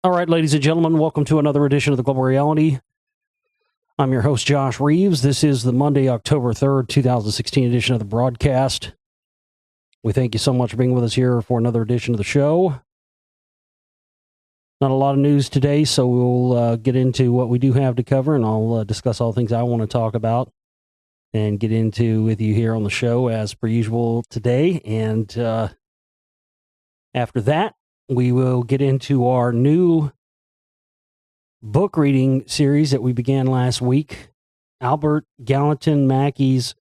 All right, ladies and gentlemen, welcome to another edition of the Global Reality. I'm your host, Josh Reeves. This is the Monday, October 3rd, 2016 edition of the broadcast. We thank you so much for being with us here for another edition of the show. Not a lot of news today, so we'll get into what we do have to cover, and I'll discuss all the things I want to talk about and get into with you here on the show as per usual today. And after that, we will get into our new book reading series that we began last week, Albert Gallatin Mackey's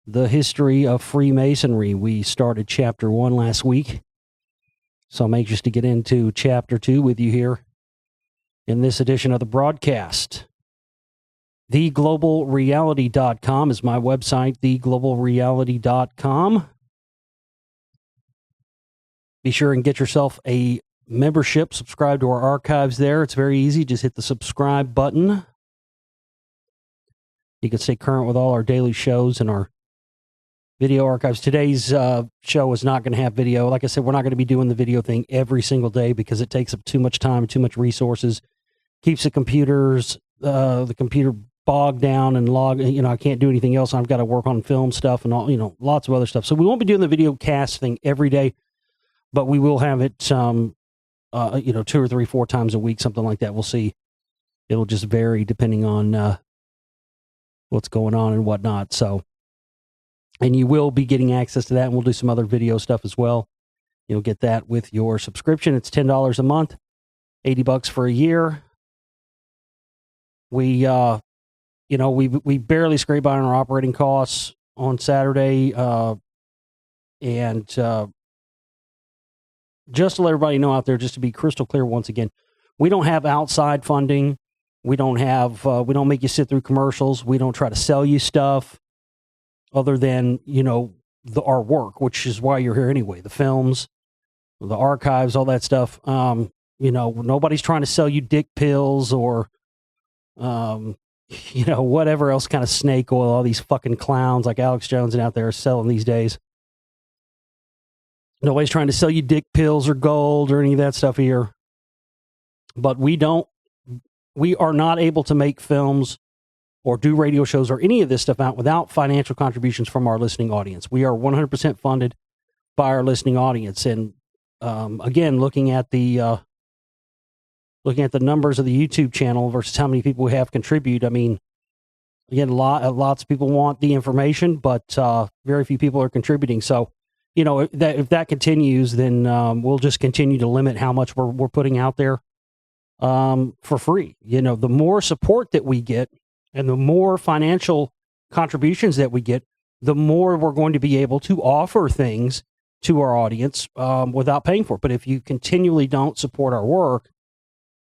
The History of Freemasonry. We started chapter 1 last week, so I'm anxious to get into chapter 2 with you here in this edition of the broadcast. TheGlobalReality.com is my website, TheGlobalReality.com. Be sure and get yourself a membership. Subscribe to our archives there. It's very easy. Just hit the subscribe button. You can stay current with all our daily shows and our video archives. Today's show is not going to have video. Like I said, we're not going to be doing the video thing every single day because it takes up too much time, too much resources. Keeps the computer bogged down and I can't do anything else. I've got to work on film stuff and all, lots of other stuff. So we won't be doing the video cast thing every day, but we will have it, 2 or 3, 4 times a week, something like that. We'll see. It'll just vary depending on what's going on and whatnot. So, and you will be getting access to that, and we'll do some other video stuff as well. You'll get that with your subscription. It's $10 a month, $80 for a year. We, we barely scrape by on our operating costs on Saturday, and just to let everybody know out there, just to be crystal clear once again, we don't have outside funding. We don't make you sit through commercials. We don't try to sell you stuff other than, our work, which is why you're here anyway. The films, the archives, all that stuff. Nobody's trying to sell you dick pills or, whatever else kind of snake oil all these fucking clowns like Alex Jones and out there are selling these days. Nobody's trying to sell you dick pills or gold or any of that stuff here. But we are not able to make films or do radio shows or any of this stuff out without financial contributions from our listening audience. We are 100% funded by our listening audience. And again, looking at the numbers of the YouTube channel versus how many people we have contribute, I mean, again, lots of people want the information, but very few people are contributing. So, if that continues, then we'll just continue to limit how much we're putting out there for free. The more support that we get and the more financial contributions that we get, the more we're going to be able to offer things to our audience without paying for it. But if you continually don't support our work,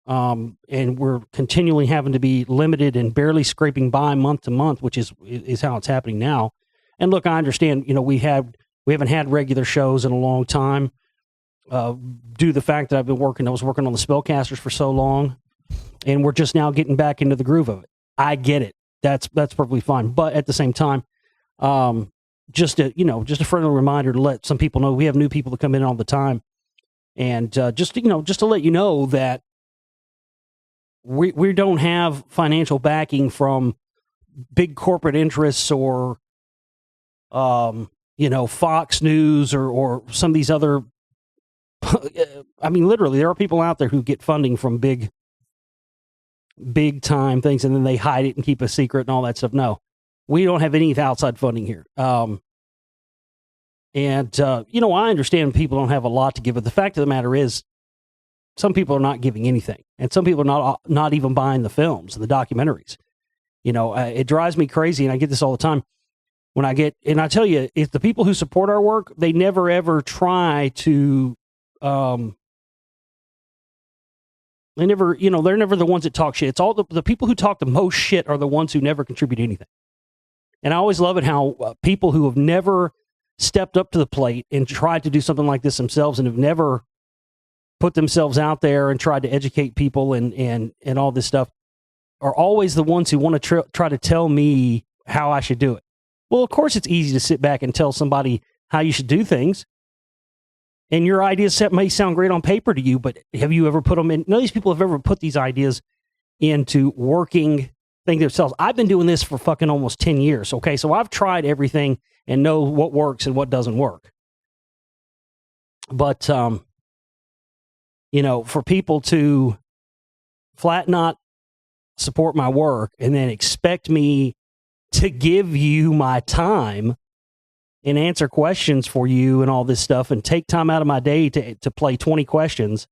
and we're continually having to be limited and barely scraping by month to month, which is how it's happening now. And look, I understand, we haven't had regular shows in a long time due to the fact that I was working on the Spellcasters for so long, and we're just now getting back into the groove of it. I get it. That's perfectly fine. But at the same time, just a friendly reminder to let some people know we have new people that come in all the time. And just to let you know that we don't have financial backing from big corporate interests or Fox News or some of these other, I mean, literally, there are people out there who get funding from big time things and then they hide it and keep a secret and all that stuff. No, we don't have any outside funding here. I understand people don't have a lot to give, but the fact of the matter is some people are not giving anything and some people are not even buying the films and the documentaries. It drives me crazy, and I get this all the time. And I tell you, if the people who support our work, they never ever try to, they're never the ones that talk shit. It's all the people who talk the most shit are the ones who never contribute anything. And I always love it how people who have never stepped up to the plate and tried to do something like this themselves and have never put themselves out there and tried to educate people and all this stuff are always the ones who want to try to tell me how I should do it. Well, of course, it's easy to sit back and tell somebody how you should do things. And your ideas may sound great on paper to you, but have you ever put them in? None of these people have ever put these ideas into working things themselves. I've been doing this for fucking almost 10 years. Okay. So I've tried everything and know what works and what doesn't work. But, for people to flat not support my work and then expect me to give you my time and answer questions for you and all this stuff and take time out of my day to play 20 questions,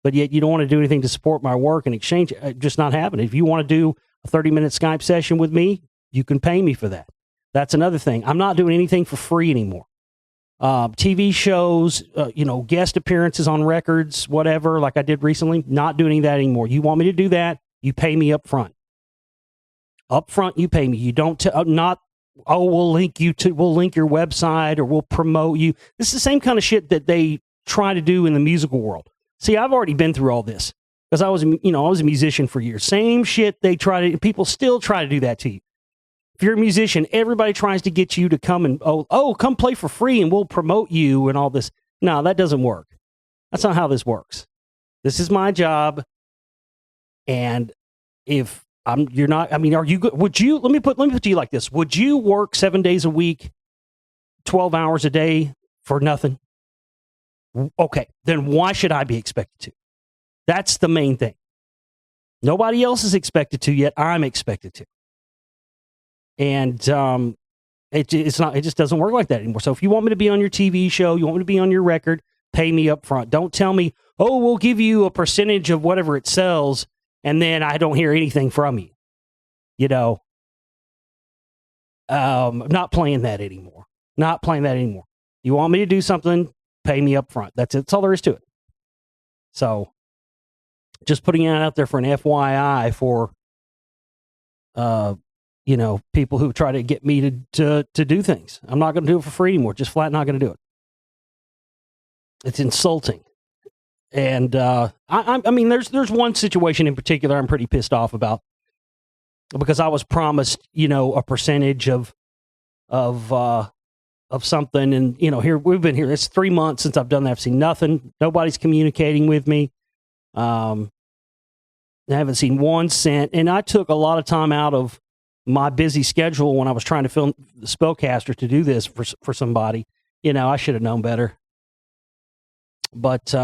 but yet you don't want to do anything to support my work in exchange, just not happening. If you want to do a 30-minute Skype session with me, you can pay me for that. That's another thing. I'm not doing anything for free anymore. TV shows, guest appearances on records, whatever, like I did recently, not doing that anymore. You want me to do that, you pay me up front. Up front, you pay me. You don't, we'll link your website or we'll promote you. This is the same kind of shit that they try to do in the musical world. See, I've already been through all this because I was a musician for years. Same shit people still try to do that to you. If you're a musician, everybody tries to get you to come and, come play for free and we'll promote you and all this. No, that doesn't work. That's not how this works. This is my job. And if are you good? Let me put it to you like this. Would you work 7 days a week, 12 hours a day for nothing? Okay. Then why should I be expected to? That's the main thing. Nobody else is expected to yet. I'm expected to. And it just doesn't work like that anymore. So if you want me to be on your TV show, you want me to be on your record, pay me up front. Don't tell me, we'll give you a percentage of whatever it sells, and then I don't hear anything from you. Not playing that anymore. Not playing that anymore. You want me to do something, pay me up front. That's it. That's all there is to it. So just putting it out there for an FYI for people who try to get me to do things. I'm not going to do it for free anymore. Just flat not going to do it. It's insulting. And there's one situation in particular I'm pretty pissed off about because I was promised, a percentage of something, and here we've been here. It's 3 months since I've done that. I've seen nothing. Nobody's communicating with me. I haven't seen 1 cent, and I took a lot of time out of my busy schedule when I was trying to film the Spellcaster to do this for somebody. I should have known better. But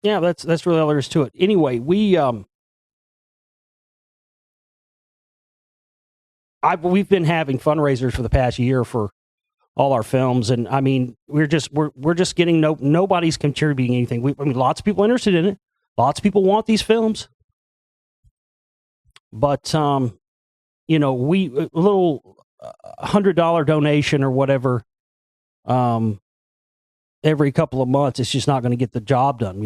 that's really all there is to it. Anyway, we've been having fundraisers for the past year for all our films, and we're just getting nobody's contributing anything. Lots of people interested in it. Lots of people want these films. But, a little $100 donation or whatever, every couple of months, it's just not going to get the job done.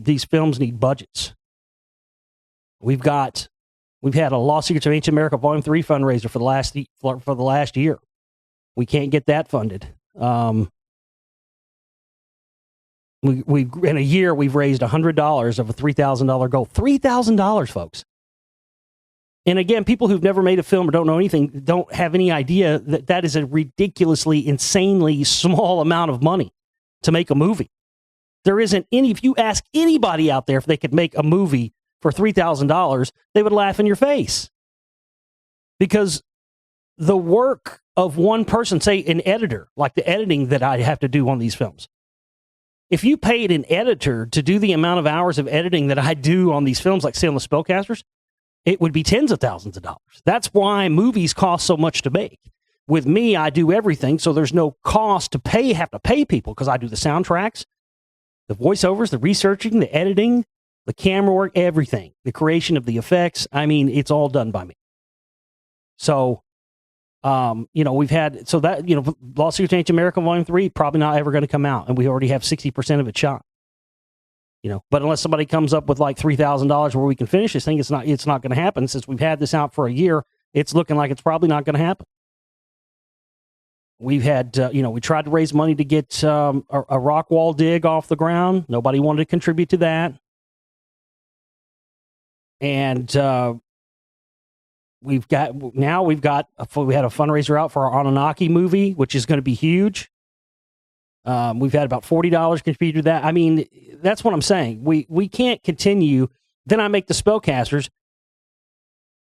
These films need budgets. We've had a Lost Secrets of Ancient America Volume 3 fundraiser for the last year. We can't get that funded. In a year, we've raised $100 of a $3,000 goal. $3,000, folks. And again, people who've never made a film or don't know anything don't have any idea that is a ridiculously, insanely small amount of money to make a movie. There isn't any, if you ask anybody out there if they could make a movie for $3,000, they would laugh in your face. Because the work of one person, say an editor, like the editing that I have to do on these films, if you paid an editor to do the amount of hours of editing that I do on these films, like say on the Spellcasters, it would be tens of thousands of dollars. That's why movies cost so much to make. With me, I do everything, so there's no cost to have to pay people because I do the soundtracks, the voiceovers, the researching, the editing, the camera work, everything, the creation of the effects. It's all done by me. So, we've had, Lost Secrets of Ancient America Volume 3, probably not ever going to come out, and we already have 60% of it shot. But unless somebody comes up with like $3,000 where we can finish this thing, it's not going to happen. Since we've had this out for a year, it's looking like it's probably not going to happen. We've had, we tried to raise money to get a rock wall dig off the ground. Nobody wanted to contribute to that. And we had a fundraiser out for our Anunnaki movie, which is going to be huge. We've had about $40 contributed to that. I mean, that's what I'm saying. We can't continue. Then I make the spellcasters,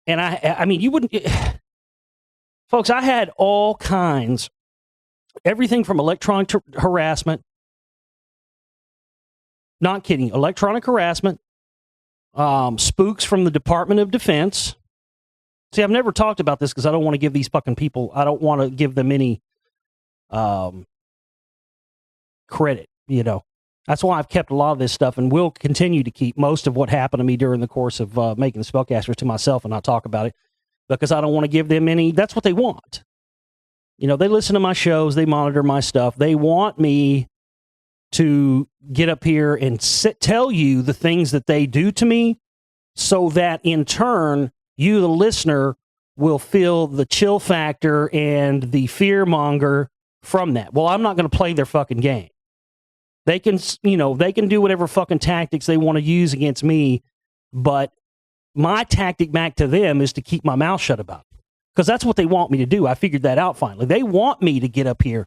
and I mean, you wouldn't, folks. I had all kinds, everything from electronic harassment. Not kidding. Electronic harassment, spooks from the Department of Defense. See, I've never talked about this because I don't want to give these fucking people, I don't want to give them any credit, you know. That's why I've kept a lot of this stuff and will continue to keep most of what happened to me during the course of making the spellcasters to myself and not talk about it because I don't want to give them any, that's what they want. You know, they listen to my shows, they monitor my stuff. They want me to get up here and tell you the things that they do to me so that in turn, you, the listener, will feel the chill factor and the fear monger from that. Well, I'm not going to play their fucking game. They can, you know, they can do whatever fucking tactics they want to use against me, but my tactic back to them is to keep my mouth shut about it. Because that's what they want me to do. I figured that out finally. They want me to get up here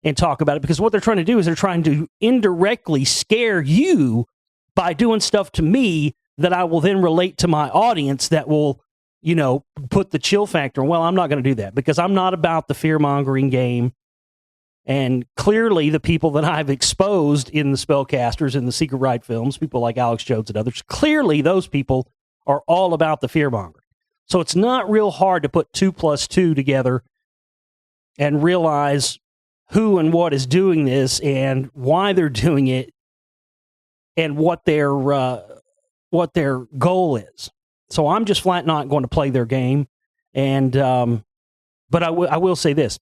and talk about it because what they're trying to do is they're trying to indirectly scare you by doing stuff to me that I will then relate to my audience that will, you know, put the chill factor. Well, I'm not going to do that because I'm not about the fear-mongering game. And clearly the people that I've exposed in the spellcasters and the Secret Ride films, people like Alex Jones and others, clearly those people are all about the fear-mongering. So it's not real hard to put 2 plus 2 together and realize who and what is doing this and why they're doing it and what their goal is. So I'm just flat not going to play their game. And but I will say this.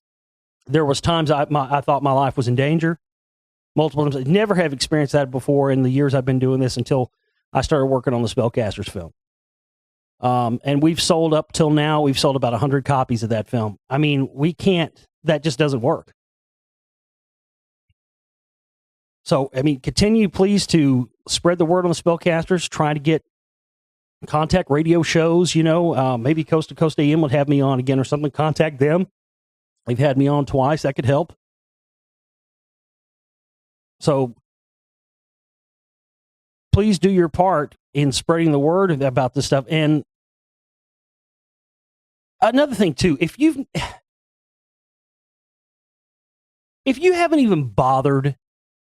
There was times I thought my life was in danger. Multiple times. I never have experienced that before in the years I've been doing this until I started working on the Spellcasters film. And we've sold up till now, we've sold about 100 copies of that film. I mean, we can't, that just doesn't work. So, I mean, continue please to spread the word on the Spellcasters, try to get contact radio shows, you know, maybe Coast to Coast AM would have me on again or something, contact them. They've had me on twice. That could help. So please do your part in spreading the word about this stuff. And another thing too, if you haven't even bothered,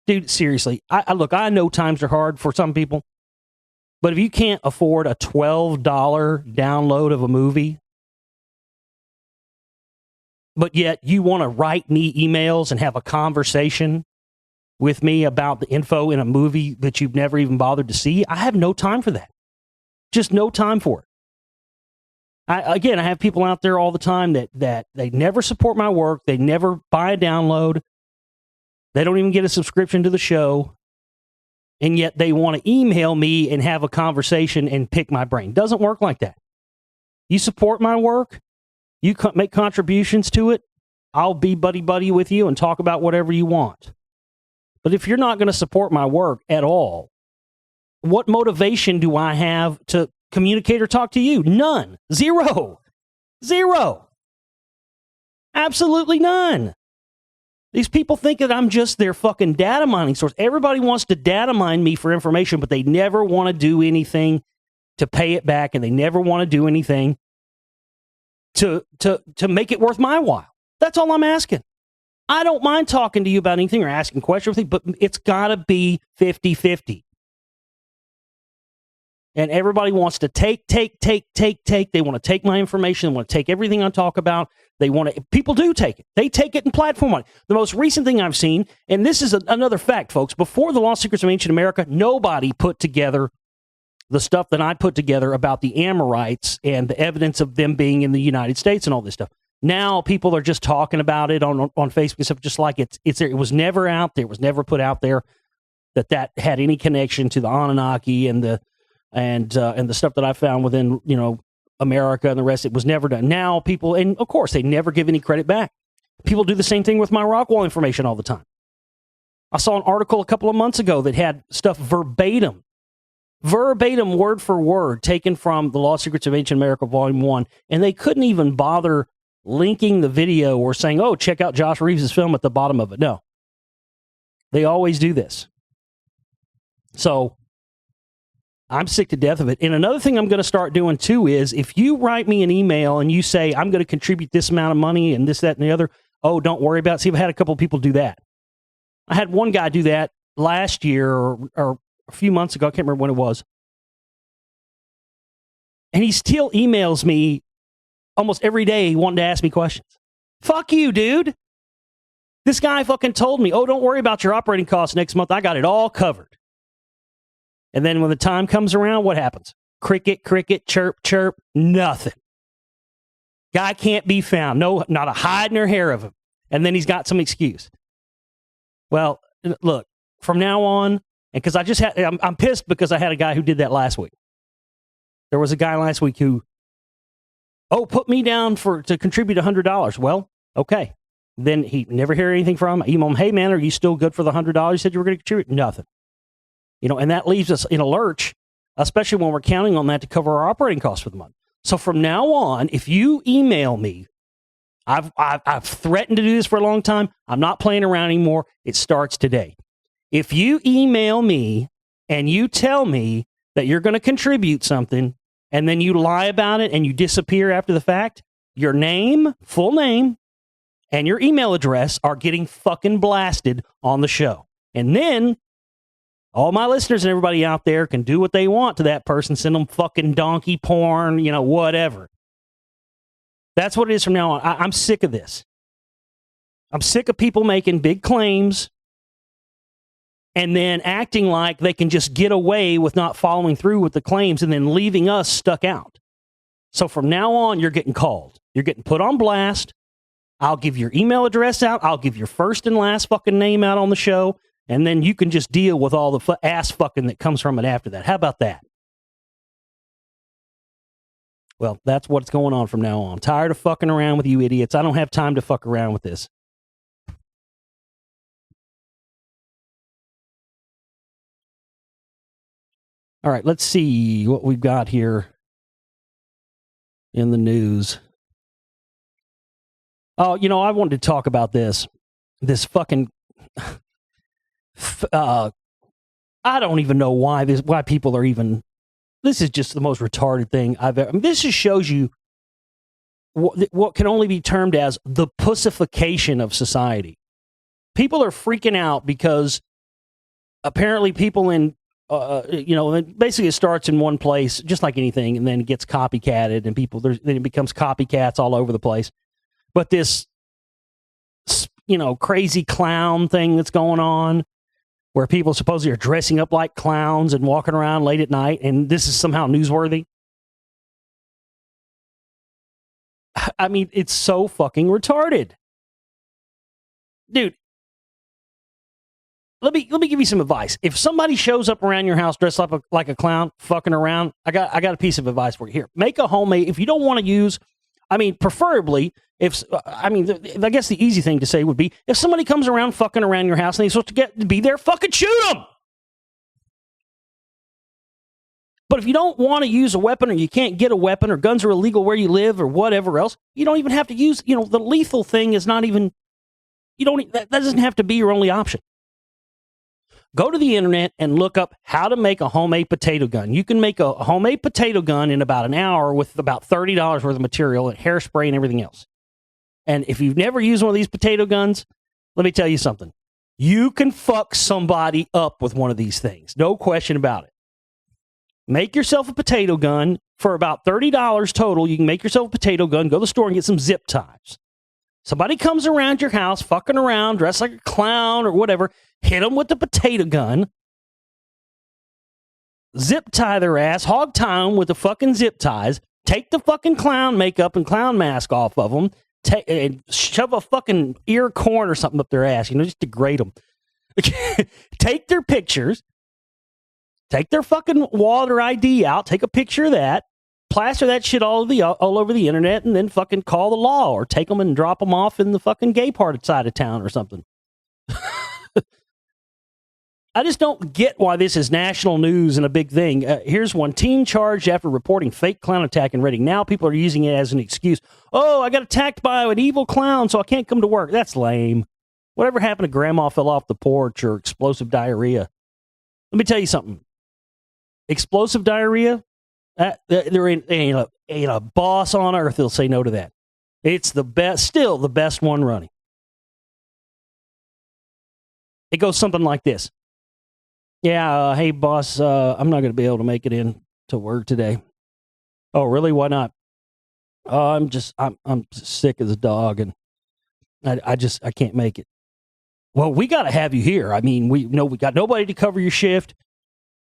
dude, seriously, I look, I know times are hard for some people, but if you can't afford a $12 download of a movie, but yet you want to write me emails and have a conversation with me about the info in a movie that you've never even bothered to see, I have no time for that. Just no time for it. I have people out there all the time that they never support my work. They never buy a download. They don't even get a subscription to the show. And yet they want to email me and have a conversation and pick my brain. Doesn't work like that. You support my work. You make contributions to it. I'll be buddy-buddy with you and talk about whatever you want. But if you're not going to support my work at all, what motivation do I have to communicate or talk to you? None. Zero. Absolutely none. These people think that I'm just their fucking data mining source. Everybody wants to data mine me for information, but they never want to do anything to pay it back, and they never want to do anything to make it worth my while. That's all I'm asking. I don't mind talking to you about anything or asking questions, but it's got to be 50-50. And everybody wants to take. They want to take my information. They want to take everything I talk about. People do take it. They take it and platform on it. The most recent thing I've seen, and this is another fact, folks, before the Lost Secrets of Ancient America, nobody put together the stuff that I put together about the Amorites and the evidence of them being in the United States and all this stuff. Now people are just talking about it on Facebook and stuff, just like it's there. It was never out there. It was never put out there that had any connection to the Anunnaki and the stuff that I found within, you know, America and the rest. It was never done. Now people, and of course they never give any credit back. People do the same thing with my Rockwall information all the time. I saw an article a couple of months ago that had stuff verbatim, word for word, taken from The Lost Secrets of Ancient America, Volume 1, and they couldn't even bother linking the video or saying, oh, check out Josh Reeves' film at the bottom of it. No. They always do this. So I'm sick to death of it. And another thing I'm going to start doing too is if you write me an email and you say, I'm going to contribute this amount of money and this, that, and the other, oh, don't worry about it. See, I've had a couple of people do that. I had one guy do that last year or a few months ago. I can't remember when it was. And he still emails me almost every day wanting to ask me questions. Fuck you, dude. This guy fucking told me, oh, don't worry about your operating costs next month. I got it all covered. And then when the time comes around, what happens? Cricket, cricket, chirp, chirp, nothing. Guy can't be found. No, not a hide nor hair of him. And then he's got some excuse. Well, look, from now on, and because I'm pissed because I had a guy who did that last week. There was a guy last week who, put me down to contribute $100. Well, okay. Then he never hear anything from him. I email him, hey man, are you still good for the $100 you said you were going to contribute? Nothing. And that leaves us in a lurch, especially when we're counting on that to cover our operating costs for the month. So from now on, if you email me, I've threatened to do this for a long time. I'm not playing around anymore. It starts today. If you email me and you tell me that you're going to contribute something and then you lie about it and you disappear after the fact, your name, full name, and your email address are getting fucking blasted on the show. And then all my listeners and everybody out there can do what they want to that person, send them fucking donkey porn, whatever. That's what it is from now on. I'm sick of this. I'm sick of people making big claims and then acting like they can just get away with not following through with the claims and then leaving us stuck out. So from now on, you're getting called. You're getting put on blast. I'll give your email address out. I'll give your first and last fucking name out on the show. And then you can just deal with all the ass fucking that comes from it after that. How about that? Well, that's what's going on from now on. I'm tired of fucking around with you idiots. I don't have time to fuck around with this. All right, let's see what we've got here in the news. Oh, I wanted to talk about this fucking... I don't even know why people are even. This is just the most retarded thing I've ever. This just shows you what can only be termed as the pussification of society. People are freaking out because apparently people in, basically it starts in one place, just like anything, and then it gets copycatted, and then it becomes copycats all over the place. But this, crazy clown thing that's going on, where people supposedly are dressing up like clowns and walking around late at night, and this is somehow newsworthy. I mean, it's so fucking retarded. Dude, let me give you some advice. If somebody shows up around your house dressed up like a clown, fucking around, I got a piece of advice for you. Here, make a homemade, if you don't want to use, preferably, I guess the easy thing to say would be, if somebody comes around fucking around your house and they're supposed to be there, fucking shoot them. But if you don't want to use a weapon, or you can't get a weapon, or guns are illegal where you live, or whatever else, you don't even have to use, the lethal thing is not even, that doesn't have to be your only option. Go to the internet and look up how to make a homemade potato gun. You can make a homemade potato gun in about an hour with about $30 worth of material and hairspray and everything else. And if you've never used one of these potato guns, let me tell you something. You can fuck somebody up with one of these things. No question about it. Make yourself a potato gun for about $30 total. You can make yourself a potato gun, go to the store and get some zip ties. Somebody comes around your house, fucking around, dressed like a clown or whatever, hit them with the potato gun, zip tie their ass, hog tie them with the fucking zip ties, take the fucking clown makeup and clown mask off of them, and shove a fucking ear corn or something up their ass, just degrade them. Take their pictures, take their fucking water ID out, take a picture of that, plaster that shit all over the internet, and then fucking call the law, or take them and drop them off in the fucking gay part side of town or something. I just don't get why this is national news and a big thing. Here's one. Teen charged after reporting fake clown attack in Reading. Now people are using it as an excuse. Oh, I got attacked by an evil clown, so I can't come to work. That's lame. Whatever happened to grandma fell off the porch or explosive diarrhea? Let me tell you something. Explosive diarrhea, there ain't a boss on earth that'll say no to that. It's the best, still the best one running. It goes something like this. Yeah, hey boss, I'm not going to be able to make it in to work today. Oh, really? Why not? I'm sick as a dog, and I can't make it. Well, we got to have you here. I mean, we got nobody to cover your shift.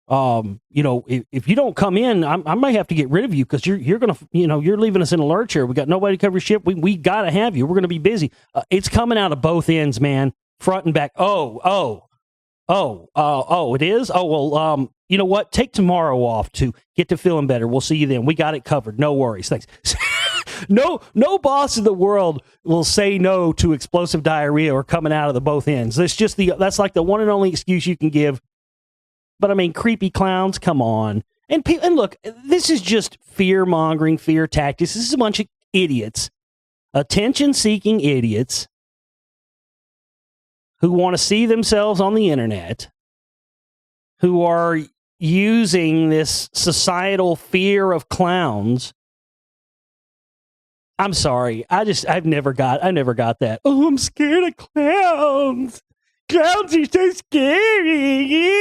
If you don't come in, I might have to get rid of you because you're gonna, you're leaving us in a lurch here. We got nobody to cover your shift. We got to have you. We're gonna be busy. It's coming out of both ends, man, front and back. Oh, it is. Oh well, you know what? Take tomorrow off to get to feeling better. We'll see you then. We got it covered. No worries. Thanks. No boss in the world will say no to explosive diarrhea or coming out of the both ends. That's like the one and only excuse you can give. But I mean, creepy clowns, come on. And look, this is just fear-mongering, fear tactics. This is a bunch of idiots, attention-seeking idiots who want to see themselves on the internet, who are using this societal fear of clowns. I'm sorry. I never got that. Oh, I'm scared of clowns. Clowns are so scary.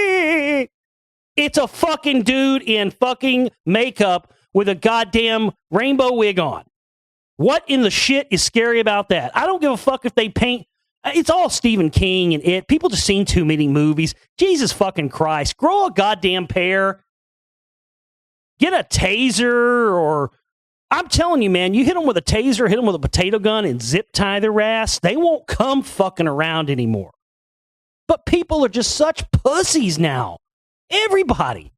It's a fucking dude in fucking makeup with a goddamn rainbow wig on. What in the shit is scary about that? I don't give a fuck if they paint. It's all Stephen King and it. People just seen too many movies. Jesus fucking Christ. Grow a goddamn pair. Get a taser or... I'm telling you, man, you hit them with a taser, hit them with a potato gun, and zip tie their ass, they won't come fucking around anymore. But people are just such pussies now. Everybody.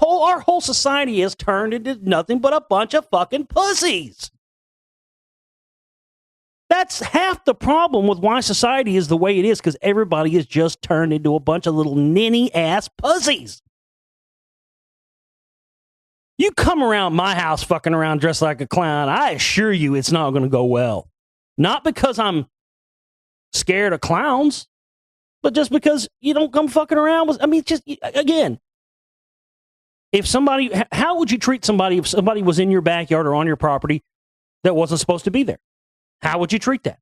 Our whole society has turned into nothing but a bunch of fucking pussies. That's half the problem with why society is the way it is, because everybody is just turned into a bunch of little ninny-ass pussies. You come around my house fucking around dressed like a clown, I assure you it's not going to go well. Not because I'm scared of clowns, but just because you don't come fucking around with, again, how would you treat somebody if somebody was in your backyard or on your property that wasn't supposed to be there? How would you treat that?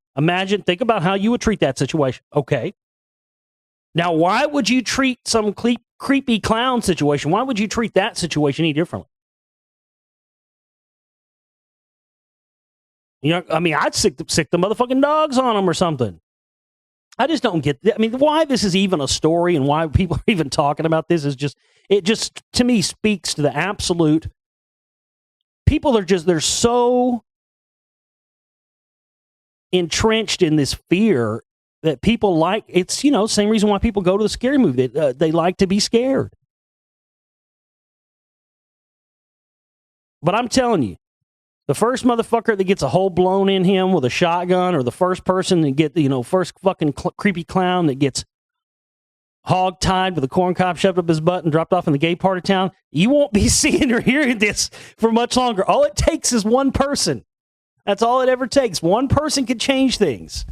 Think about how you would treat that situation. Okay. Now, why would you treat some creepy clown situation? Why would you treat that situation any differently? I'd sick the motherfucking dogs on them or something. I just don't get that. Why this is even a story and why people are even talking about this is it just, to me, speaks to the absolute. People they're so entrenched in this fear that people like, it's, same reason why people go to the scary movie. They like to be scared. But I'm telling you, the first motherfucker that gets a hole blown in him with a shotgun, or the first person that get, first fucking creepy clown that gets hog-tied with a corn cob shoved up his butt and dropped off in the gay part of town, you won't be seeing or hearing this for much longer. All it takes is one person. That's all it ever takes. One person can change things.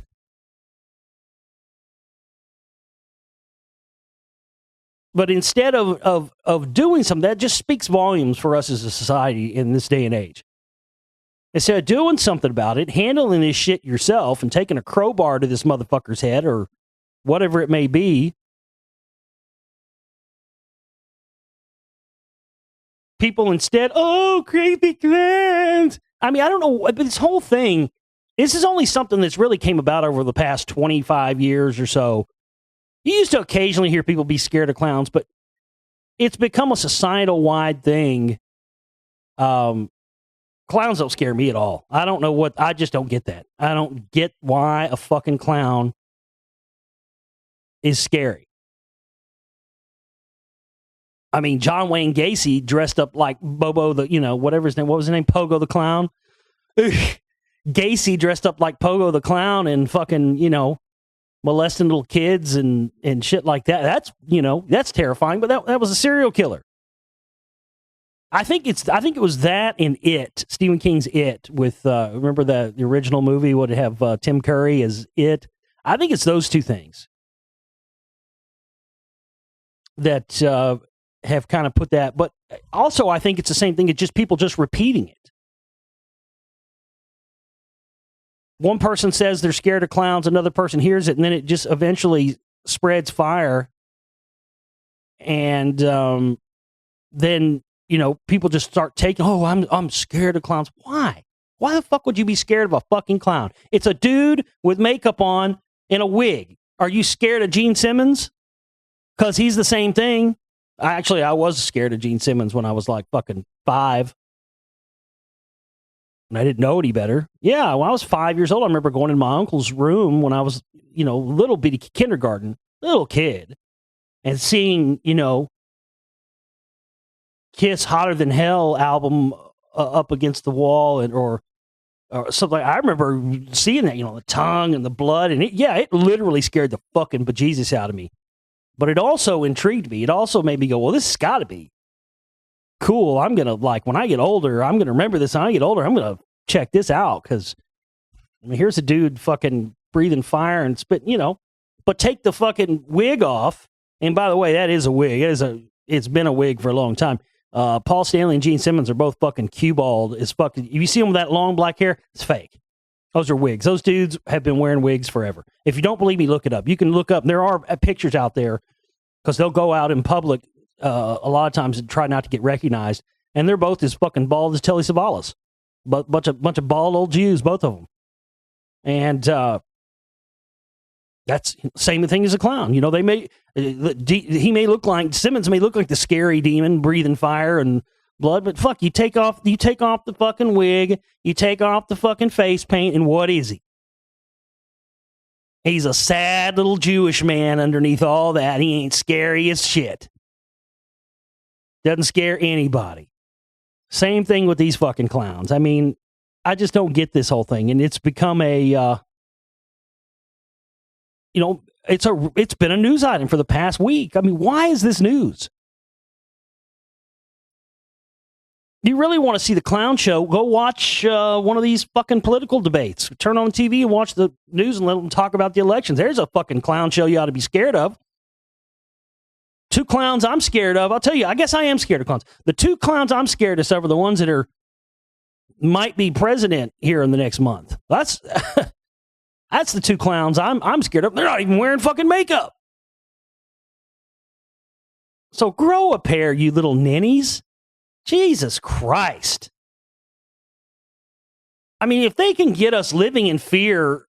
But instead of doing something, that just speaks volumes for us as a society in this day and age. Instead of doing something about it, handling this shit yourself and taking a crowbar to this motherfucker's head or whatever it may be, people instead, oh, creepy clowns. I don't know, this whole thing, this is only something that's really came about over the past 25 years or so. You used to occasionally hear people be scared of clowns, but it's become a societal-wide thing. Clowns don't scare me at all. I just don't get that. I don't get why a fucking clown is scary. John Wayne Gacy dressed up like Bobo whatever his name, what was his name? Pogo the Clown. Gacy dressed up like Pogo the Clown and fucking, molesting little kids and shit like that. That's terrifying, but that was a serial killer. I think it was that in It, Stephen King's It, with remember the original movie would have Tim Curry as It. I think it's those two things that have kind of put that. But also, I think it's the same thing. It's just people just repeating it. One person says they're scared of clowns, another person hears it, and then it just eventually spreads fire. And then, people just start taking, I'm scared of clowns. Why? Why the fuck would you be scared of a fucking clown? It's a dude with makeup on and a wig. Are you scared of Gene Simmons? Because he's the same thing. I was scared of Gene Simmons when I was like fucking 5. And I didn't know any better. Yeah, when I was 5 years old, I remember going in my uncle's room when I was, little bitty kindergarten, little kid, and seeing, Kiss Hotter Than Hell album up against the wall or something. I remember seeing that, the tongue and the blood, and it literally scared the fucking bejesus out of me. But it also intrigued me. It also made me go, well, this has got to be cool. I'm going to, when I get older, I'm going to remember this. When I get older, I'm going to check this out because, here's a dude fucking breathing fire and spit, but take the fucking wig off. And by the way, that is a wig. It's been a wig for a long time. Paul Stanley and Gene Simmons are both fucking cue bald as fucking. If you see them with that long black hair, it's fake. Those are wigs. Those dudes have been wearing wigs forever. If you don't believe me, look it up. You can look up. There are pictures out there because they'll go out in public a lot of times and try not to get recognized. And they're both as fucking bald as Telly Savalas. But bunch of bald old Jews, both of them. And that's the same thing as a clown. They may Simmons may look like the scary demon breathing fire and blood, but fuck, you take off the fucking wig, you take off the fucking face paint, and what is he? He's a sad little Jewish man underneath all that. He ain't scary as shit. Doesn't scare anybody. Same thing with these fucking clowns. I just don't get this whole thing, and it's become a it's been a news item for the past week. Why is this news? You really want to see the clown show? Go watch one of these fucking political debates. Turn on the TV and watch the news and let them talk about the elections. There's a fucking clown show you ought to be scared of. 2 clowns I'm scared of. I'll tell you, I guess I am scared of clowns. The 2 clowns I'm scared of are the ones that might be president here in the next month. That's that's the 2 clowns I'm scared of. They're not even wearing fucking makeup. So grow a pair, you little ninnies. Jesus Christ. If they can get us living in fear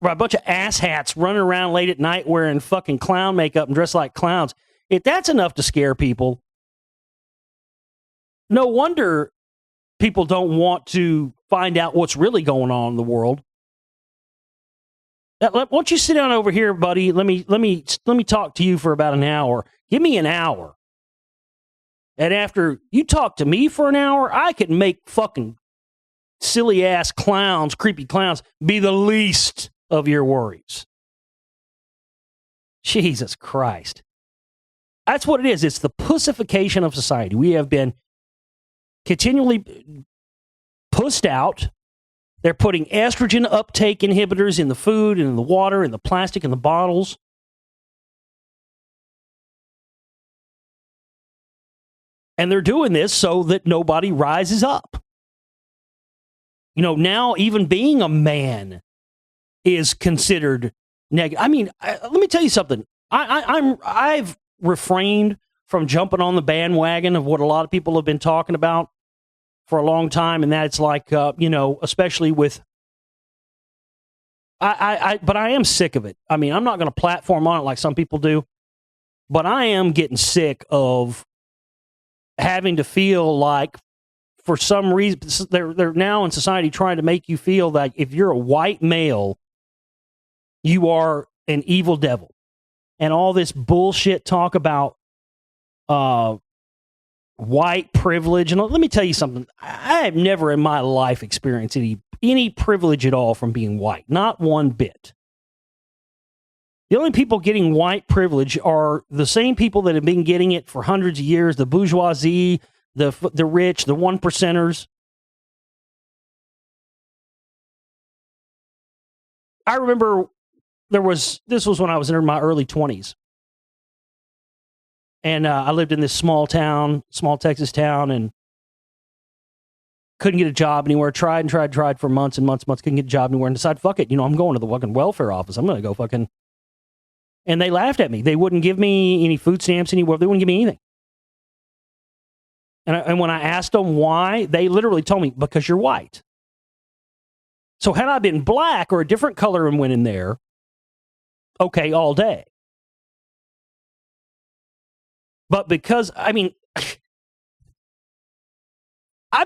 by a bunch of asshats running around late at night wearing fucking clown makeup and dressed like clowns, if that's enough to scare people, no wonder people don't want to find out what's really going on in the world. Why don't you sit down over here, buddy? Let me talk to you for about an hour. Give me an hour. And after you talk to me for an hour, I can make fucking silly ass clowns, creepy clowns, be the least of your worries. Jesus Christ. That's what it is. It's the pussification of society. We have been continually pussed out. They're putting estrogen uptake inhibitors in the food and in the water and the plastic and the bottles. And they're doing this so that nobody rises up. Now even being a man is considered negative. Let me tell you something. I've refrained from jumping on the bandwagon of what a lot of people have been talking about for a long time, and that's especially with. But I am sick of it. I'm not going to platform on it like some people do, but I am getting sick of having to feel like, for some reason, they're now in society trying to make you feel that if you're a white male, you are an evil devil. And all this bullshit talk about white privilege. And let me tell you something. I have never in my life experienced any privilege at all from being white. Not one bit. The only people getting white privilege are the same people that have been getting it for hundreds of years, the bourgeoisie, the rich, the one percenters. I remember this was when I was in my early 20s. And I lived in this small Texas town, and couldn't get a job anywhere. Tried for months and months, couldn't get a job anywhere, and decided, fuck it, I'm going to the fucking welfare office. I'm going to go fucking. And they laughed at me. They wouldn't give me any food stamps anywhere. They wouldn't give me anything. And when I asked them why, they literally told me, because you're white. So had I been black or a different color and went in there, okay, all day. But because, I've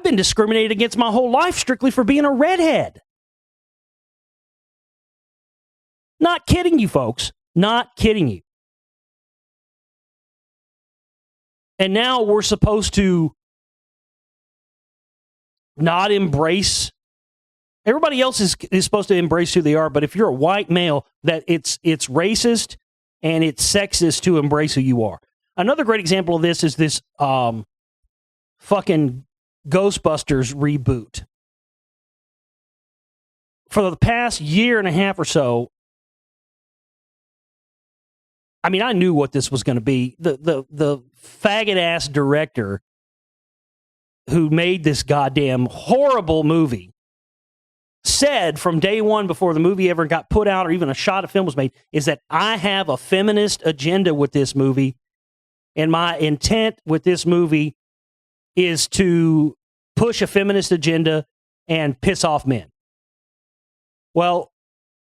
been discriminated against my whole life strictly for being a redhead. Not kidding you, folks. Not kidding you. And now we're supposed to not embrace. Everybody else is supposed to embrace who they are, but if you're a white male, that it's racist and it's sexist to embrace who you are. Another great example of this is this fucking Ghostbusters reboot. For the past year and a half or so, I knew what this was going to be. The faggot-ass director who made this goddamn horrible movie said from day one, before the movie ever got put out or even a shot of film was made, is that I have a feminist agenda with this movie, and my intent with this movie is to push a feminist agenda and piss off men. Well,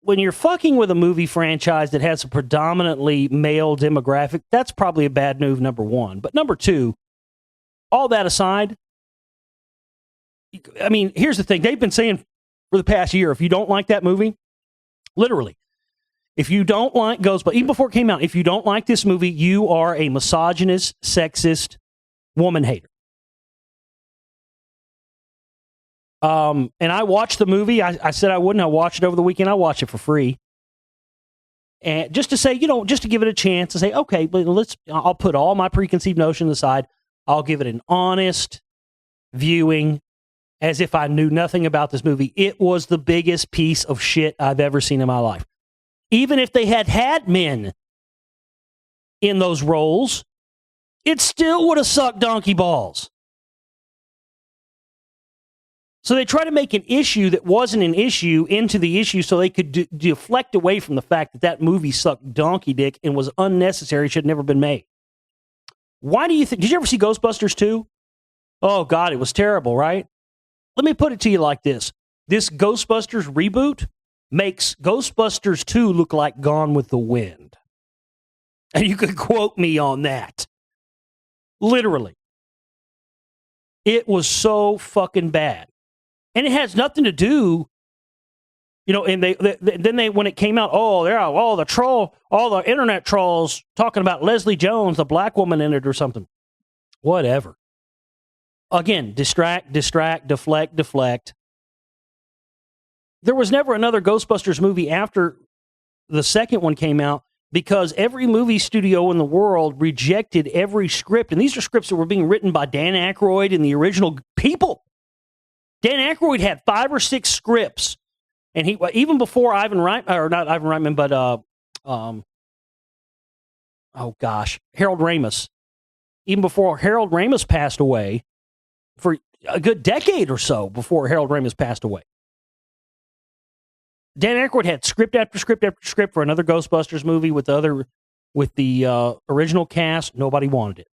when you're fucking with a movie franchise that has a predominantly male demographic, that's probably a bad move, number one. But number two, all that aside, here's the thing. They've been saying for the past year, if you don't like that movie, literally, if you don't like Ghostbusters, even before it came out, if you don't like this movie, you are a misogynist, sexist, woman hater. And I watched the movie. I said I wouldn't. I watched it over the weekend. I watched it for free. And just to say, just to give it a chance to say, okay, I'll put all my preconceived notions aside. I'll give it an honest viewing as if I knew nothing about this movie. It was the biggest piece of shit I've ever seen in my life. Even if they had men in those roles, it still would have sucked donkey balls. So they try to make an issue that wasn't an issue into the issue so they could deflect away from the fact that movie sucked donkey dick and was unnecessary, should have never been made. Why do you think? Did you ever see Ghostbusters 2? Oh, God, it was terrible, right? Let me put it to you like this. This Ghostbusters reboot makes Ghostbusters 2 look like Gone with the Wind. And you could quote me on that. Literally. It was so fucking bad. And it has nothing to do, and they when it came out, all the internet trolls talking about Leslie Jones, the black woman in it or something. Whatever. Again, distract, deflect. There was never another Ghostbusters movie after the second one came out because every movie studio in the world rejected every script. And these are scripts that were being written by Dan Aykroyd and the original people. Dan Aykroyd had 5 or 6 scripts, and he even before Harold Ramis. Even before Harold Ramis passed away, for a good decade or so before Harold Ramis passed away, Dan Aykroyd had script after script after script for another Ghostbusters movie with the original cast. Nobody wanted it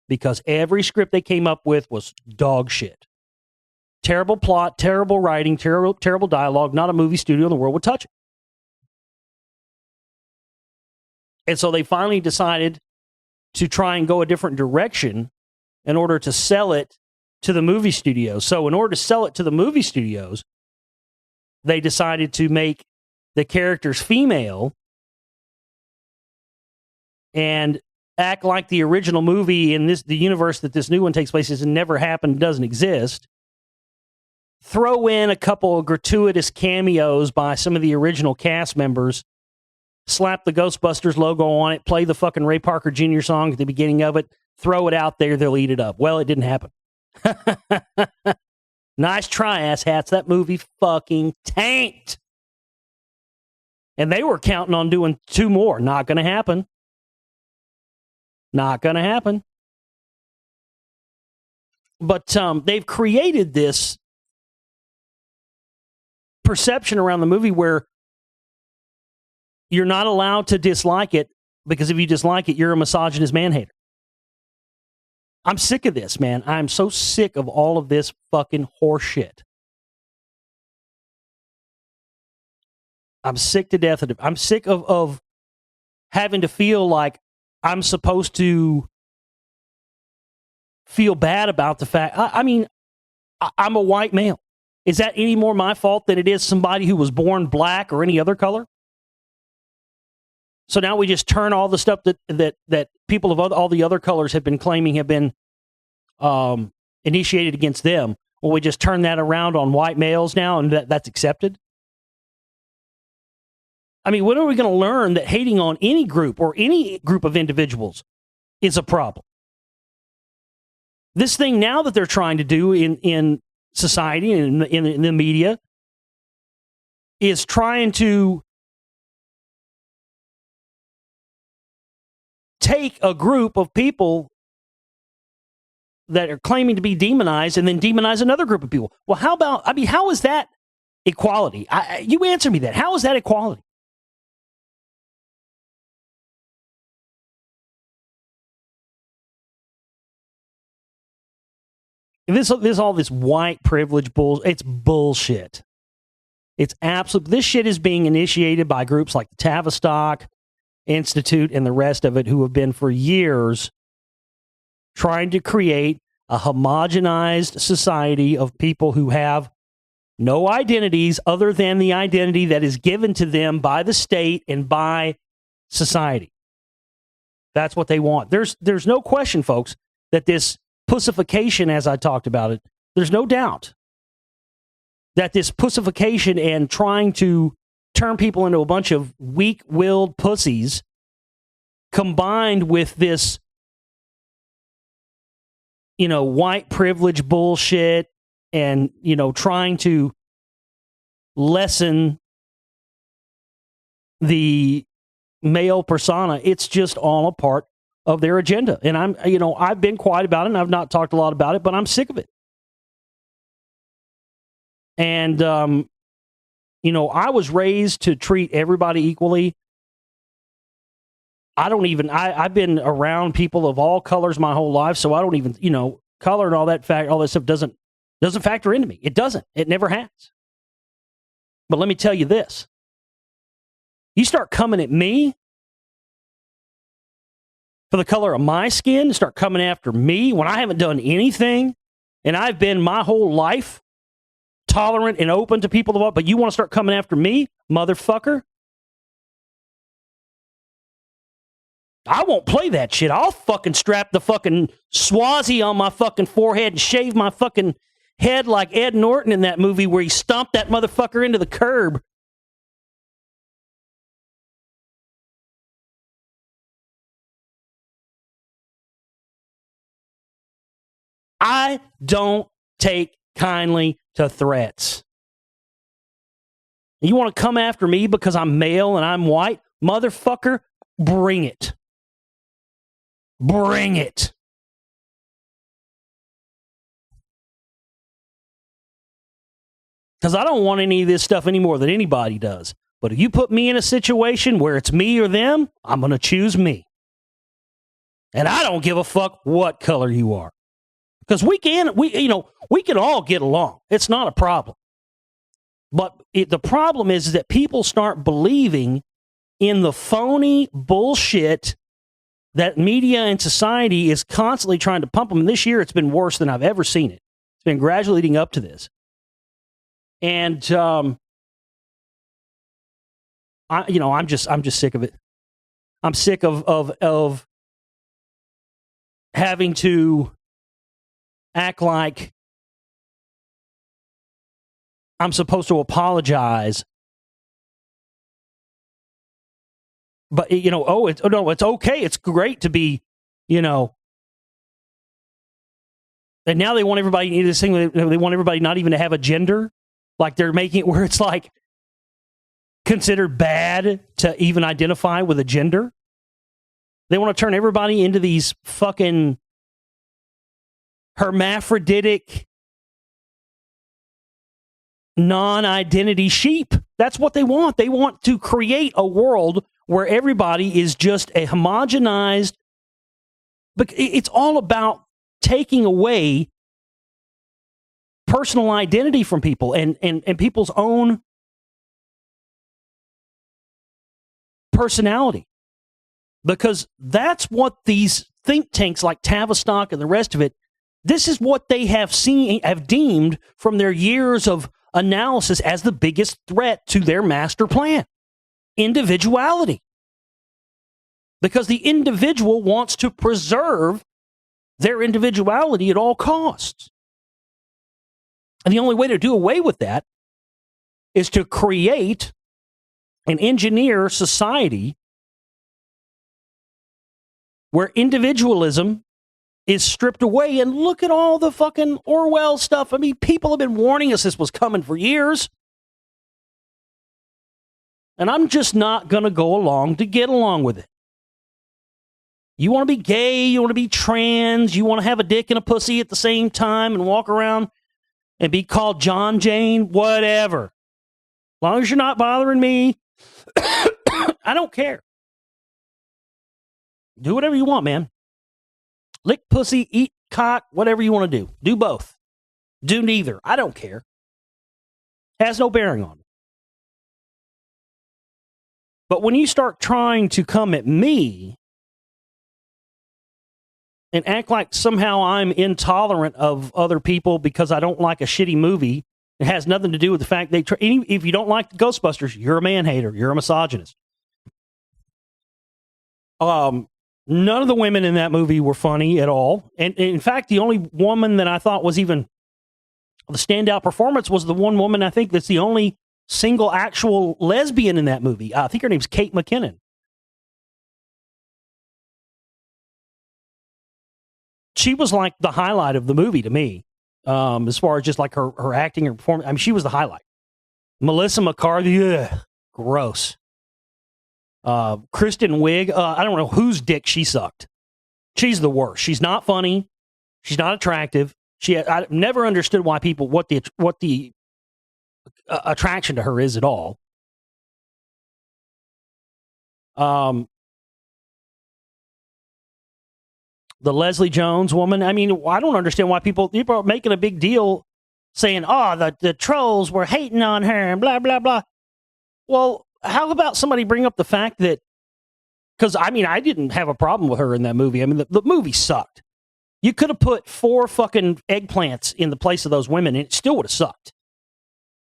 because every script they came up with was dog shit. Terrible plot, terrible writing, terrible dialogue. Not a movie studio in the world would touch it. And so they finally decided to try and go a different direction in order to sell it to the movie studios. So in order to sell it to the movie studios, they decided to make the characters female and act like the original movie in the universe that this new one takes place has never happened, doesn't exist. Throw in a couple of gratuitous cameos by some of the original cast members, slap the Ghostbusters logo on it, play the fucking Ray Parker Jr. song at the beginning of it, throw it out there, they'll eat it up. Well, it didn't happen. Nice try, asshats. That movie fucking tanked. And they were counting on doing 2 more. Not going to happen. Not going to happen. But they've created this perception around the movie where you're not allowed to dislike it, because if you dislike it, you're a misogynist man-hater. I'm sick of this, man. I'm so sick of all of this fucking horseshit. I'm sick to death of it. I'm sick of having to feel like I'm supposed to feel bad about the fact. I mean, I'm a white male. Is that any more my fault than it is somebody who was born black or any other color? So now we just turn all the stuff that people of all the other colors have been claiming have been initiated against them. Well, we just turn that around on white males now, and that's accepted? I mean, when are we going to learn that hating on any group or any group of individuals is a problem? This thing now that they're trying to do in society and in the media is trying to take a group of people that are claiming to be demonized and then demonize another group of people. Well, how is that equality? You answer me that. How is that equality? All this white privilege it's bullshit. It's absolute. This shit is being initiated by groups like the Tavistock Institute and the rest of it, who have been for years trying to create a homogenized society of people who have no identities other than the identity that is given to them by the state and by society. That's what they want. There's no question, folks, that this pussification, as I talked about it, there's no doubt that this pussification and trying to turn people into a bunch of weak-willed pussies, combined with this, white privilege bullshit and, trying to lessen the male persona, it's just all a part of their agenda. And I've been quiet about it and I've not talked a lot about it, but I'm sick of it. And, I was raised to treat everybody equally. I've been around people of all colors my whole life, so I don't even, color and all that stuff doesn't factor into me. It doesn't. It never has. But let me tell you this. You start coming at me for the color of my skin, start coming after me when I haven't done anything, and I've been my whole life tolerant and open to people of all, but you want to start coming after me, motherfucker? I won't play that shit. I'll fucking strap the fucking Swazi on my fucking forehead and shave my fucking head like Ed Norton in that movie where he stomped that motherfucker into the curb. I don't take kindly to threats. You want to come after me because I'm male and I'm white? Motherfucker, bring it. Bring it. Because I don't want any of this stuff any more than anybody does. But if you put me in a situation where it's me or them, I'm going to choose me. And I don't give a fuck what color you are. Because we can all get along. It's not a problem. But the problem is that people start believing in the phony bullshit that media and society is constantly trying to pump them. And this year, it's been worse than I've ever seen it. It's been gradually leading up to this. And, I'm just sick of it. I'm sick of having to act like I'm supposed to apologize. But, it's okay. It's great to be, and now they want everybody, this thing, they want everybody not even to have a gender. Like they're making it where it's like, considered bad to even identify with a gender. They want to turn everybody into these fucking hermaphroditic non-identity sheep. That's what they want. They want to create a world where everybody is just a homogenized. But it's all about taking away personal identity from people and people's own personality. Because that's what these think tanks like Tavistock and the rest of it, this is what they have deemed from their years of analysis as the biggest threat to their master plan. Individuality. Because the individual wants to preserve their individuality at all costs. And the only way to do away with that is to create and engineer society where individualism is stripped away. And look at all the fucking Orwell stuff. I mean, people have been warning us this was coming for years. And I'm just not going to go along to get along with it. You want to be gay, you want to be trans, you want to have a dick and a pussy at the same time and walk around and be called John Jane, whatever. As long as you're not bothering me, I don't care. Do whatever you want, man. Lick pussy, eat cock, whatever you want to do. Do both. Do neither. I don't care. Has no bearing on me. But when you start trying to come at me and act like somehow I'm intolerant of other people because I don't like a shitty movie, it has nothing to do with the fact if you don't like the Ghostbusters, you're a man-hater. You're a misogynist. None of the women in that movie were funny at all. And in fact, the only woman that I thought was even the standout performance was the one woman I think that's the only single actual lesbian in that movie. I think her name's Kate McKinnon. She was like the highlight of the movie to me, as far as just like her acting and performance. I mean, she was the highlight. Melissa McCarthy, ugh, gross. Kristen Wiig, I don't know whose dick she sucked. She's the worst. She's not funny. She's not attractive. I never understood why people what the attraction to her is at all. The Leslie Jones woman. I mean, I don't understand why people are making a big deal saying, oh, the trolls were hating on her and blah, blah, blah. Well, how about somebody bring up the fact that, because, I mean, I didn't have a problem with her in that movie. I mean, the movie sucked. You could have put 4 fucking eggplants in the place of those women, and it still would have sucked.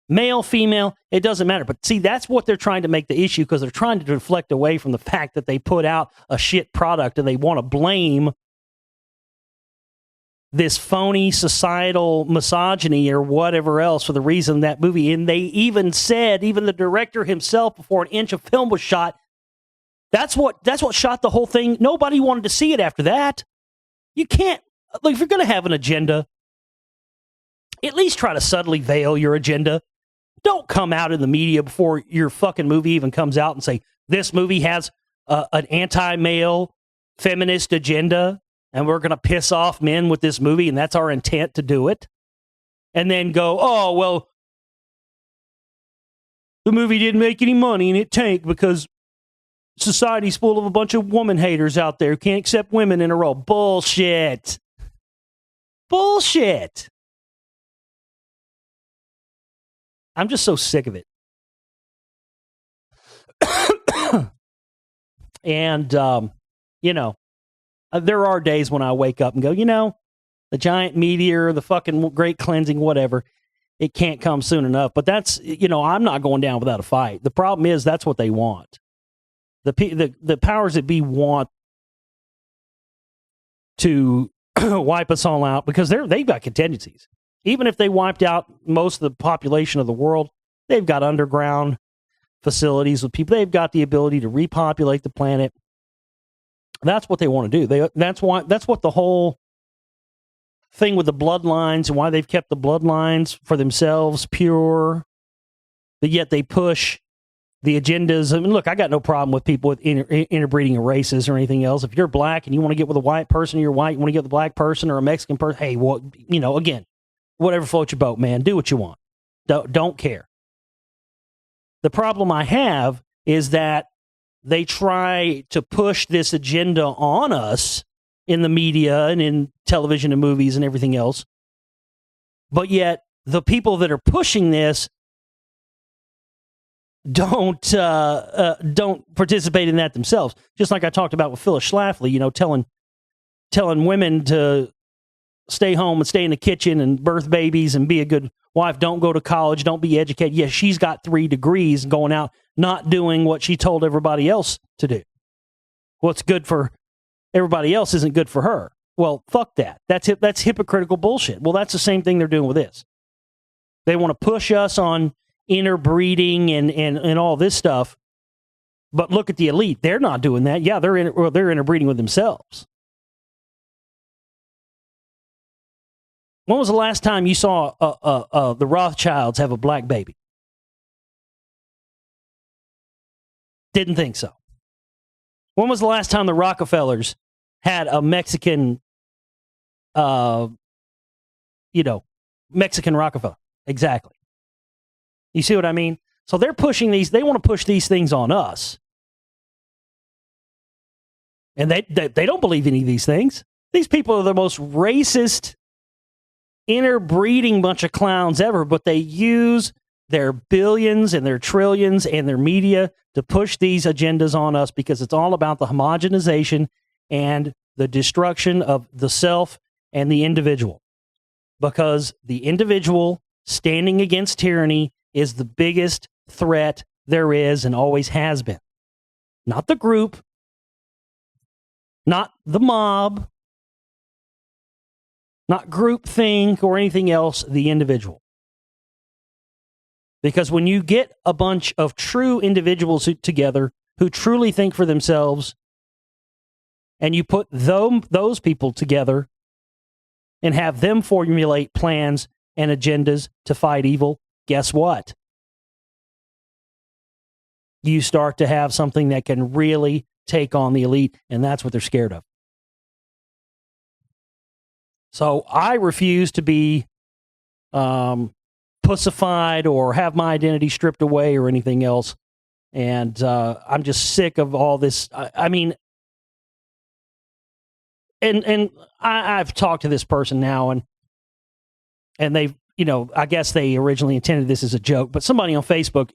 Male, female, it doesn't matter. But see, that's what they're trying to make the issue, because they're trying to deflect away from the fact that they put out a shit product, and they want to blame this phony societal misogyny or whatever else for the reason that movie. And they even said, even the director himself, before an inch of film was shot, that's what shot the whole thing. Nobody wanted to see it after that. You can't, like, if you're going to have an agenda, at least try to subtly veil your agenda. Don't come out in the media before your fucking movie even comes out and say, this movie has an anti-male feminist agenda, and we're going to piss off men with this movie, and that's our intent to do it. And then go, oh, well, the movie didn't make any money and it tanked because society's full of a bunch of woman haters out there who can't accept women in a row. Bullshit. Bullshit. I'm just so sick of it. And, you know, there are days when I wake up and go, you know, the giant meteor, the fucking great cleansing, whatever, it can't come soon enough. But that's, you know, I'm not going down without a fight. The problem is that's what they want. The powers that be want to wipe us all out because they've got contingencies. Even if they wiped out most of the population of the world, they've got underground facilities with people. They've got the ability to repopulate the planet. That's what they want to do. That's what the whole thing with the bloodlines and why they've kept the bloodlines for themselves pure, but yet they push the agendas. I mean, look, I got no problem with people with interbreeding of races or anything else. If you're black and you want to get with a white person, you're white, you want to get with a black person or a Mexican person, hey, well, again, whatever floats your boat, man. Do what you want. Don't care. The problem I have is that they try to push this agenda on us in the media and in television and movies and everything else. But yet the people that are pushing this don't participate in that themselves. Just like I talked about with Phyllis Schlafly, telling women to stay home and stay in the kitchen and birth babies and be a good wife. Don't go to college. Don't be educated. Yes, she's got 3 degrees going out, not doing what she told everybody else to do. What's good for everybody else isn't good for her. Well, fuck that. That's hypocritical bullshit. Well, that's the same thing they're doing with this. They want to push us on interbreeding and all this stuff. But look at the elite. They're not doing that. Yeah, they're interbreeding with themselves. When was the last time you saw the Rothschilds have a black baby? Didn't think so. When was the last time the Rockefellers had a Mexican, Mexican Rockefeller? Exactly. You see what I mean? So they're pushing these. They want to push these things on us, and they don't believe any of these things. These people are the most racist, interbreeding bunch of clowns ever. But they use their billions and their trillions and their media to push these agendas on us because it's all about the homogenization and the destruction of the self and the individual. Because the individual standing against tyranny is the biggest threat there is and always has been. Not the group, not the mob, not groupthink or anything else, the individual. Because when you get a bunch of true individuals together who truly think for themselves, and you put those people together and have them formulate plans and agendas to fight evil, guess what? You start to have something that can really take on the elite, and that's what they're scared of. So I refuse to be pussified or have my identity stripped away or anything else. And I'm just sick of all this. I mean, and I've talked to this person now, and they've, I guess they originally intended this as a joke, but somebody on Facebook,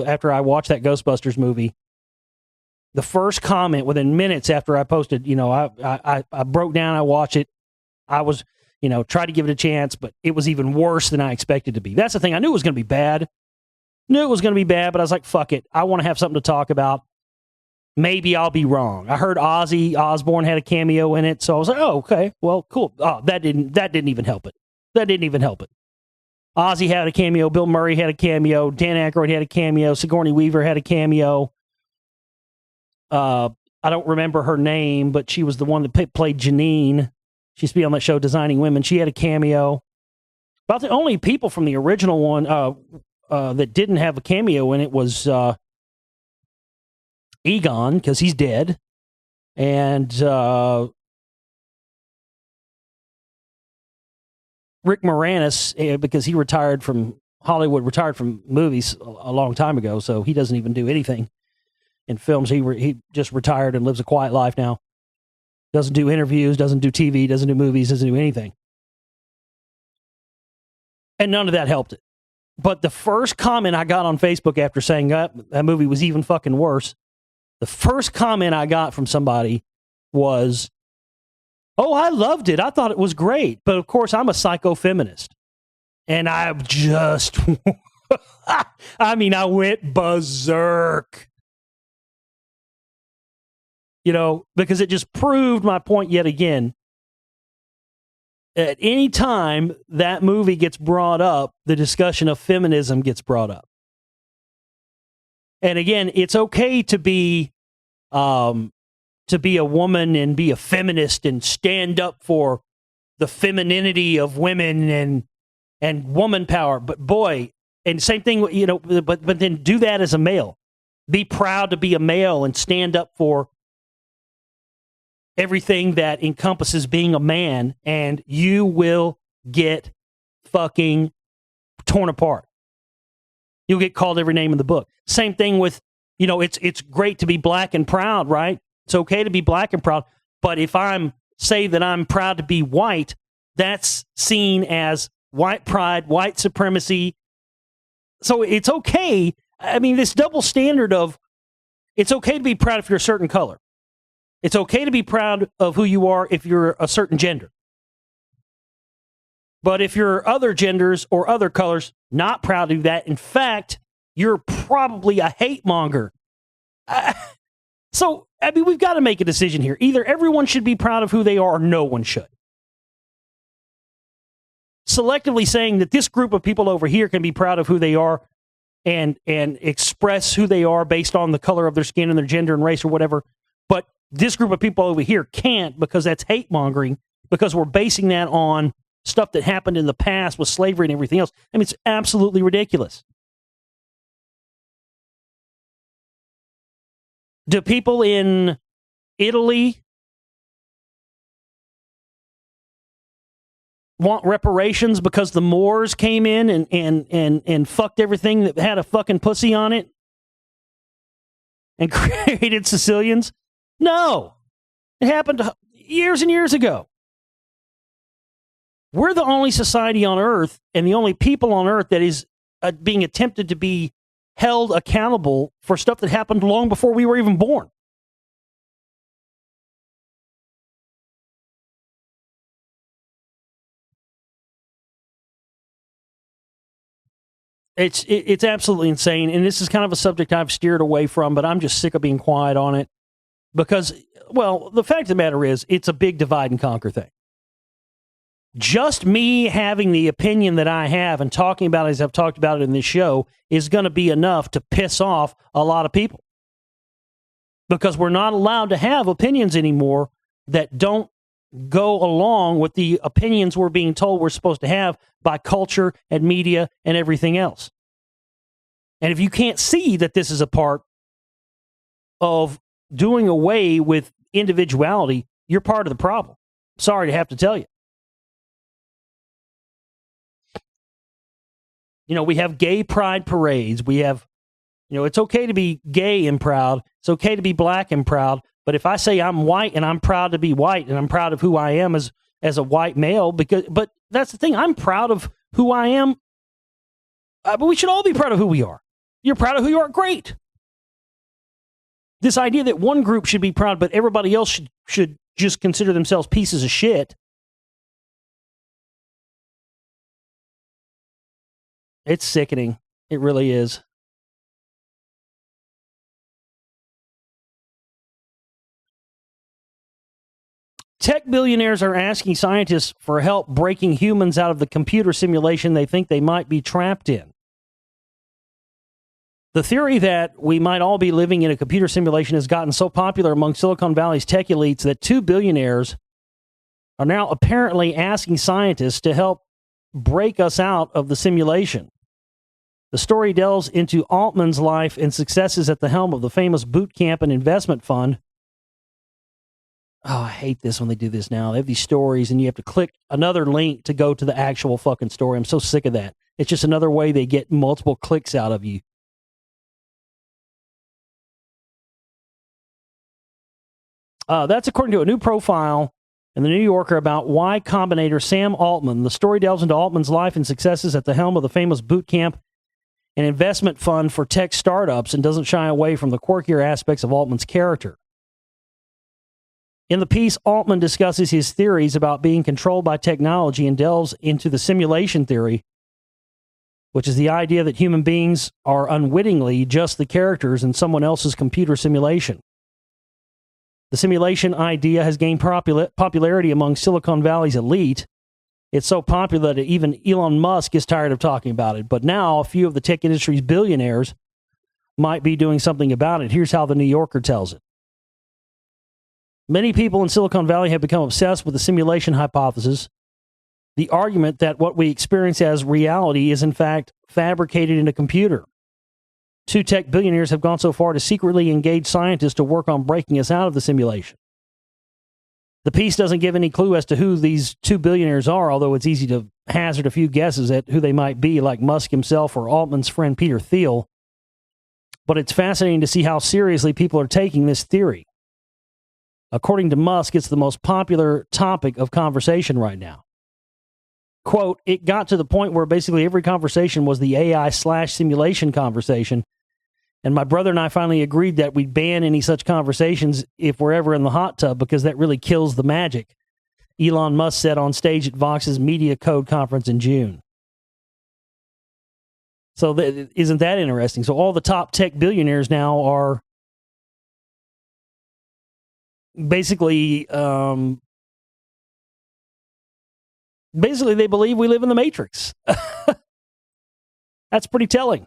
after I watched that Ghostbusters movie, the first comment within minutes after I posted, I broke down, I watched it. I was, tried to give it a chance, but it was even worse than I expected to be. That's the thing. I knew it was going to be bad. But I was like, fuck it. I want to have something to talk about. Maybe I'll be wrong. I heard Ozzy Osbourne had a cameo in it, so I was like, oh, okay, well, cool. Oh, that didn't even help it. Ozzy had a cameo. Bill Murray had a cameo. Dan Aykroyd had a cameo. Sigourney Weaver had a cameo. I don't remember her name, but she was the one that played Janine. She used to be on that show, Designing Women. She had a cameo. About the only people from the original one that didn't have a cameo in it was Egon, because he's dead. And Rick Moranis, because he retired from Hollywood, retired from movies a long time ago, so he doesn't even do anything in films. He just retired and lives a quiet life now. Doesn't do interviews, doesn't do TV, doesn't do movies, doesn't do anything. And none of that helped it. But the first comment I got on Facebook after saying that movie was even fucking worse, the first comment I got from somebody was, oh, I loved it. I thought it was great. But of course, I'm a psycho-feminist. And I just, I went berserk. Because it just proved my point yet again. At any time that movie gets brought up, the discussion of feminism gets brought up. And again, it's okay to be a woman and be a feminist and stand up for the femininity of women and woman power. But boy, and same thing, but then do that as a male. be proud to be a male and stand up for everything that encompasses being a man, and you will get fucking torn apart. You'll get called every name in the book. Same thing with, it's great to be black and proud, right? It's okay to be black and proud. But if say that I'm proud to be white, that's seen as white pride, white supremacy. So it's okay. I mean, this double standard of it's okay to be proud if you're a certain color. It's okay to be proud of who you are if you're a certain gender. But if you're other genders or other colors, not proud of that. In fact, you're probably a hate monger. So, I mean, we've got to make a decision here. Either everyone should be proud of who they are or no one should. Selectively saying that this group of people over here can be proud of who they are and express who they are based on the color of their skin and their gender and race or whatever. But this group of people over here can't, because that's hate mongering, because we're basing that on stuff that happened in the past with slavery and everything else. I mean, it's absolutely ridiculous. Do people in Italy want reparations because the Moors came in and fucked everything that had a fucking pussy on it and created Sicilians? No. It happened years and years ago. We're the only society on Earth and the only people on Earth that is being attempted to be held accountable for stuff that happened long before we were even born. It's absolutely insane, and this is kind of a subject I've steered away from, but I'm just sick of being quiet on it because, well, the fact of the matter is it's a big divide and conquer thing. Just me having the opinion that I have and talking about it as I've talked about it in this show is going to be enough to piss off a lot of people, because we're not allowed to have opinions anymore that don't go along with the opinions we're being told we're supposed to have by culture and media and everything else. And if you can't see that this is a part of doing away with individuality, you're part of the problem. Sorry to have to tell you. We have gay pride parades. We have, it's okay to be gay and proud. It's okay to be black and proud. But if I say I'm white and I'm proud to be white and I'm proud of who I am as a white male, but that's the thing. I'm proud of who I am. But we should all be proud of who we are. You're proud of who you are? Great. This idea that one group should be proud, but everybody else should just consider themselves pieces of shit. It's sickening. It really is. Tech billionaires are asking scientists for help breaking humans out of the computer simulation they think they might be trapped in. The theory that we might all be living in a computer simulation has gotten so popular among Silicon Valley's tech elites that two billionaires are now apparently asking scientists to help break us out of the simulation. The story delves into Altman's life and successes at the helm of the famous boot camp and investment fund. Oh, I hate this when they do this now. They have these stories and you have to click another link to go to the actual fucking story. I'm so sick of that. It's just another way they get multiple clicks out of you. That's according to a new profile in the New Yorker about Y Combinator Sam Altman. The story delves into Altman's life and successes at the helm of the famous boot camp and investment fund for tech startups and doesn't shy away from the quirkier aspects of Altman's character. In the piece, Altman discusses his theories about being controlled by technology and delves into the simulation theory, which is the idea that human beings are unwittingly just the characters in someone else's computer simulation. The simulation idea has gained popularity among Silicon Valley's elite. It's so popular that even Elon Musk is tired of talking about it. But now a few of the tech industry's billionaires might be doing something about it. Here's how the New Yorker tells it. Many people in Silicon Valley have become obsessed with the simulation hypothesis, the argument that what we experience as reality is in fact fabricated in a computer. 2 tech billionaires have gone so far to secretly engage scientists to work on breaking us out of the simulation. The piece doesn't give any clue as to who these 2 billionaires are, although it's easy to hazard a few guesses at who they might be, like Musk himself or Altman's friend Peter Thiel. But it's fascinating to see how seriously people are taking this theory. According to Musk, it's the most popular topic of conversation right now. Quote, it got to the point where basically every conversation was the AI/simulation conversation. And my brother and I finally agreed that we'd ban any such conversations if we're ever in the hot tub, because that really kills the magic, Elon Musk said on stage at Vox's Media Code conference in June. So isn't that interesting? So all the top tech billionaires now are basically they believe we live in the Matrix. That's pretty telling.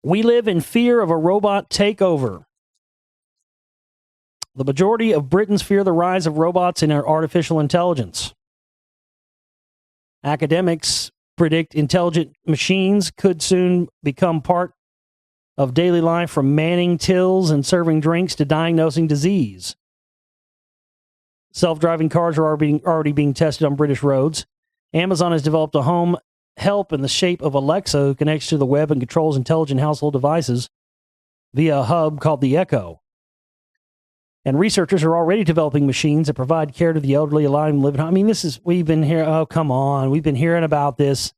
We live in fear of a robot takeover. The majority of Britons fear the rise of robots and artificial intelligence. Academics predict intelligent machines could soon become part of daily life, from manning tills and serving drinks to diagnosing disease. Self-driving cars are already being tested on British roads. Amazon has developed a home help in the shape of Alexa, who connects to the web and controls intelligent household devices via a hub called the Echo. And researchers are already developing machines that provide care to the elderly, allowing them to live at home. I mean, we've been here. Oh, come on. We've been hearing about this.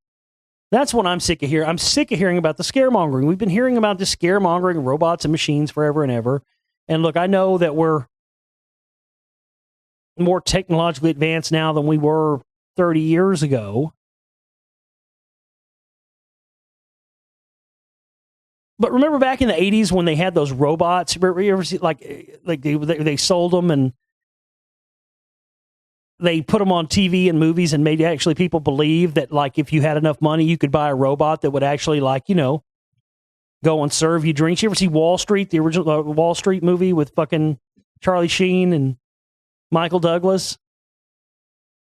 That's what I'm sick of hearing. I'm sick of hearing about the scaremongering. We've been hearing about this scaremongering of robots and machines forever and ever. And look, I know that we're more technologically advanced now than we were 30 years ago. But remember back in the 80s when they had those robots? You ever see, like they sold them and they put them on TV and movies and made actually people believe that, like, if you had enough money, you could buy a robot that would actually, like, you know, go and serve you drinks. You ever see Wall Street, the original Wall Street movie with fucking Charlie Sheen and Michael Douglas?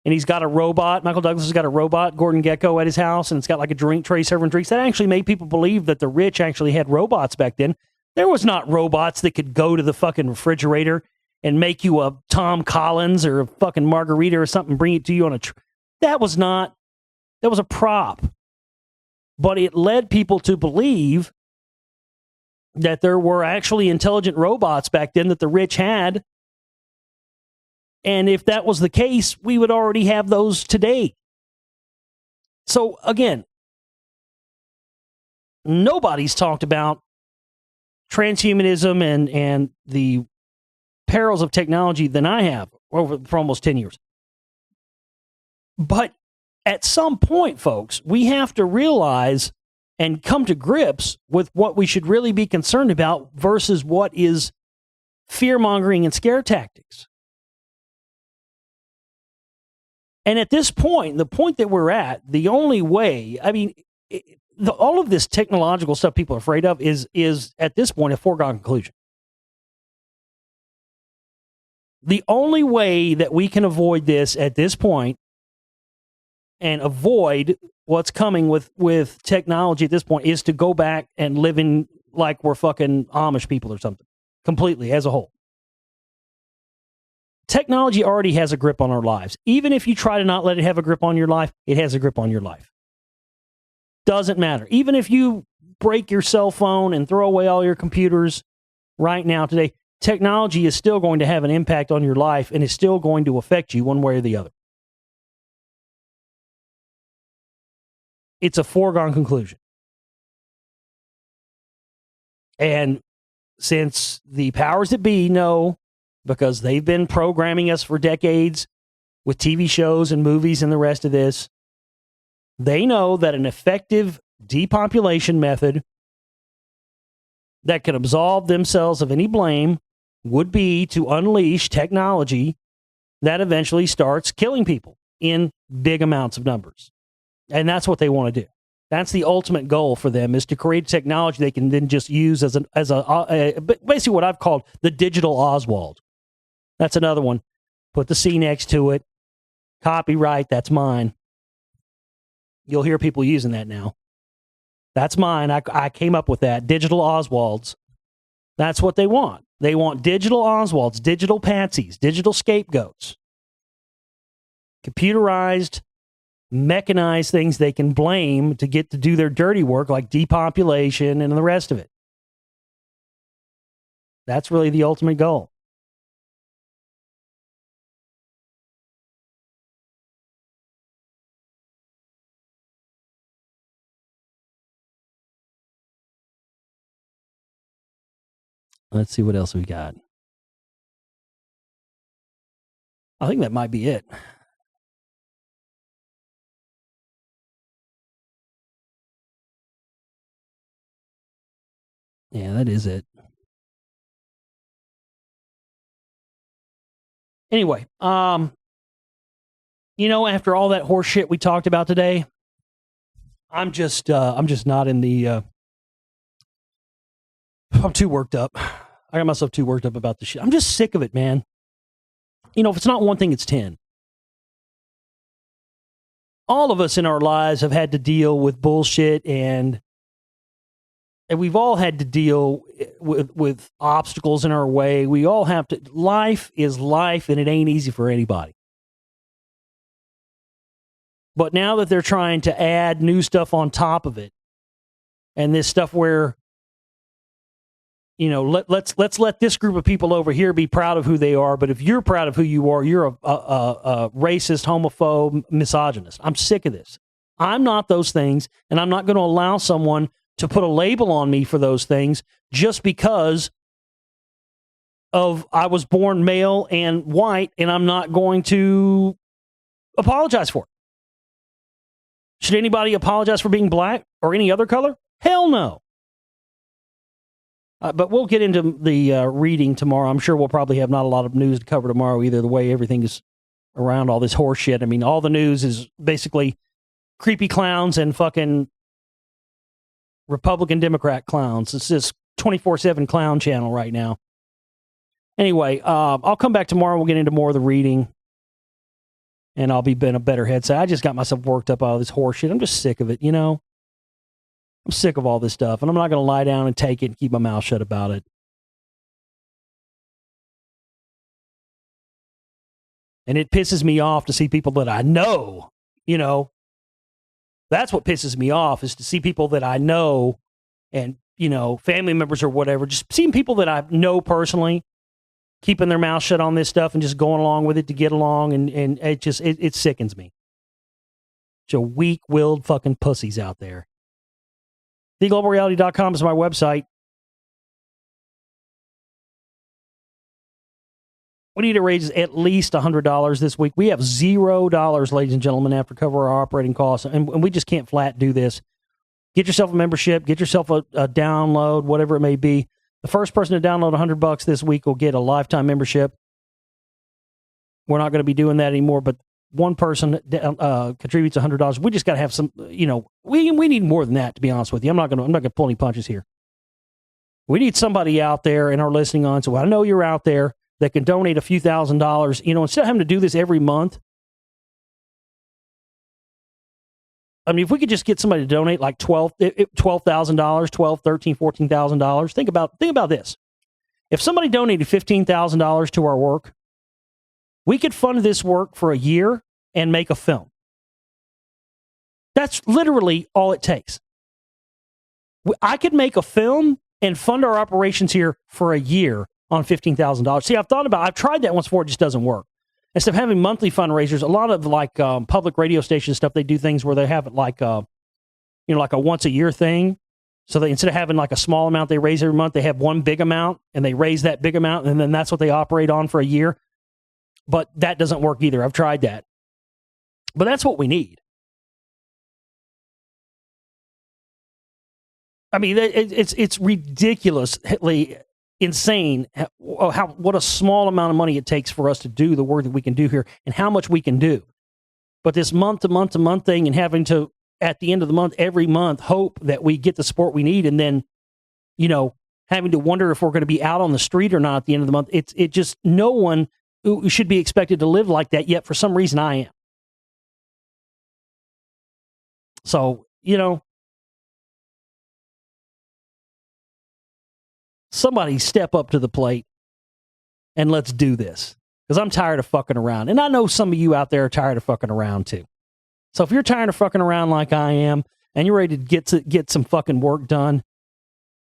And he's got a robot. Michael Douglas has got a robot, Gordon Gekko, at his house, and it's got like a drink tray serving drinks. That actually made people believe that the rich actually had robots back then. There was not robots that could go to the fucking refrigerator and make you a Tom Collins or a fucking margarita or something, bring it to you on a that was a prop. But it led people to believe that there were actually intelligent robots back then that the rich had. And if that was the case, we would already have those today. So again, nobody's talked about transhumanism and the perils of technology than I have for almost 10 years. But at some point, folks, we have to realize and come to grips with what we should really be concerned about versus what is fear-mongering and scare tactics. And at this point, the point that we're at, the only way, I mean, all of this technological stuff people are afraid of is at this point a foregone conclusion. The only way that we can avoid this at this point and avoid what's coming with technology at this point is to go back and live in like we're fucking Amish people or something, completely as a whole. Technology already has a grip on our lives. Even if you try to not let it have a grip on your life, it has a grip on your life. Doesn't matter. Even if you break your cell phone and throw away all your computers right now today, technology is still going to have an impact on your life and is still going to affect you one way or the other. It's a foregone conclusion. And since the powers that be know, because they've been programming us for decades with TV shows and movies and the rest of this, they know that an effective depopulation method that can absolve themselves of any blame would be to unleash technology that eventually starts killing people in big amounts of numbers. And that's what they want to do. That's the ultimate goal for them, is to create technology they can then just use as basically what I've called the digital Oswald. That's another one. Put the C next to it. Copyright, that's mine. You'll hear people using that now. That's mine. I came up with that. Digital Oswalds. That's what they want. They want digital Oswalds, digital patsies, digital scapegoats. Computerized, mechanized things they can blame to get to do their dirty work, like depopulation and the rest of it. That's really the ultimate goal. Let's see what else we got. I think that might be it. Yeah, that is it. Anyway, after all that horse shit we talked about today, I'm just not in the. I'm too worked up. I got myself too worked up about this shit. I'm just sick of it, man. If it's not one thing, it's 10. All of us in our lives have had to deal with bullshit, and we've all had to deal with obstacles in our way. We all have to. Life is life, and it ain't easy for anybody. But now that they're trying to add new stuff on top of it, and this stuff where, let's let this group of people over here be proud of who they are. But if you're proud of who you are, you're a racist, homophobe, misogynist. I'm sick of this. I'm not those things, and I'm not going to allow someone to put a label on me for those things just because of I was born male and white, and I'm not going to apologize for it. Should anybody apologize for being black or any other color? Hell no. But we'll get into the reading tomorrow. I'm sure we'll probably have not a lot of news to cover tomorrow either, the way everything is around all this horse shit. I mean, all the news is basically creepy clowns and fucking Republican Democrat clowns. It's this 24/7 clown channel right now. Anyway, I'll come back tomorrow. We'll get into more of the reading. And I'll be in a better headset. I just got myself worked up out of this horse shit. I'm just sick of it, I'm sick of all this stuff. And I'm not going to lie down and take it and keep my mouth shut about it. And it pisses me off to see people that I know, That's what pisses me off, is to see people that I know and, family members or whatever, just seeing people that I know personally keeping their mouth shut on this stuff and just going along with it to get along. And it sickens me. So weak-willed fucking pussies out there. TheGlobalReality.com is my website. We need to raise at least $100 this week. We have $0, ladies and gentlemen, after cover our operating costs, and we just can't flat do this. Get yourself a membership. Get yourself a download, whatever it may be. The first person to download $100 this week will get a lifetime membership. We're not going to be doing that anymore, but one person contributes $100. We just got to have some, we need more than that, to be honest with you. I'm not going to pull any punches here. We need somebody out there in our listening on. So I know you're out there that can donate a few $1,000s, instead of having to do this every month. I mean, if we could just get somebody to donate like $12,000, $12,000, $13,000, $14,000. Think about this. If somebody donated $15,000 to our work, we could fund this work for a year and make a film. That's literally all it takes. I could make a film and fund our operations here for a year on $15,000. See, I've tried that once before. It just doesn't work. Instead of having monthly fundraisers, a lot of public radio station stuff, they do things where they have it like a once a year thing. So they, instead of having like a small amount they raise every month, they have one big amount and they raise that big amount, and then that's what they operate on for a year. But that doesn't work either. I've tried that. But that's what we need. I mean, it's ridiculously insane what a small amount of money it takes for us to do the work that we can do here and how much we can do. But this month to month thing, and having to, at the end of the month, every month, hope that we get the support we need, and then, having to wonder if we're going to be out on the street or not at the end of the month. It just, no one should be expected to live like that, yet for some reason I am. So, somebody step up to the plate and let's do this. Because I'm tired of fucking around. And I know some of you out there are tired of fucking around too. So if you're tired of fucking around like I am, and you're ready to get some fucking work done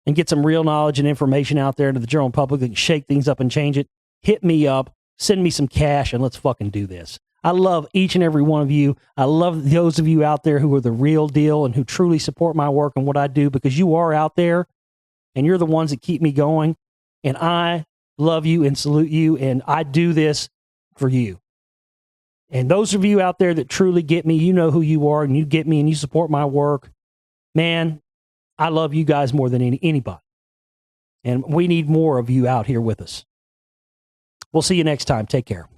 and get some real knowledge and information out there to the general public that can shake things up and change it, hit me up, send me some cash, and let's fucking do this. I love each and every one of you. I love those of you out there who are the real deal and who truly support my work and what I do, because you are out there and you're the ones that keep me going. And I love you and salute you, and I do this for you. And those of you out there that truly get me, you know who you are, and you get me and you support my work. Man, I love you guys more than anybody. And we need more of you out here with us. We'll see you next time. Take care.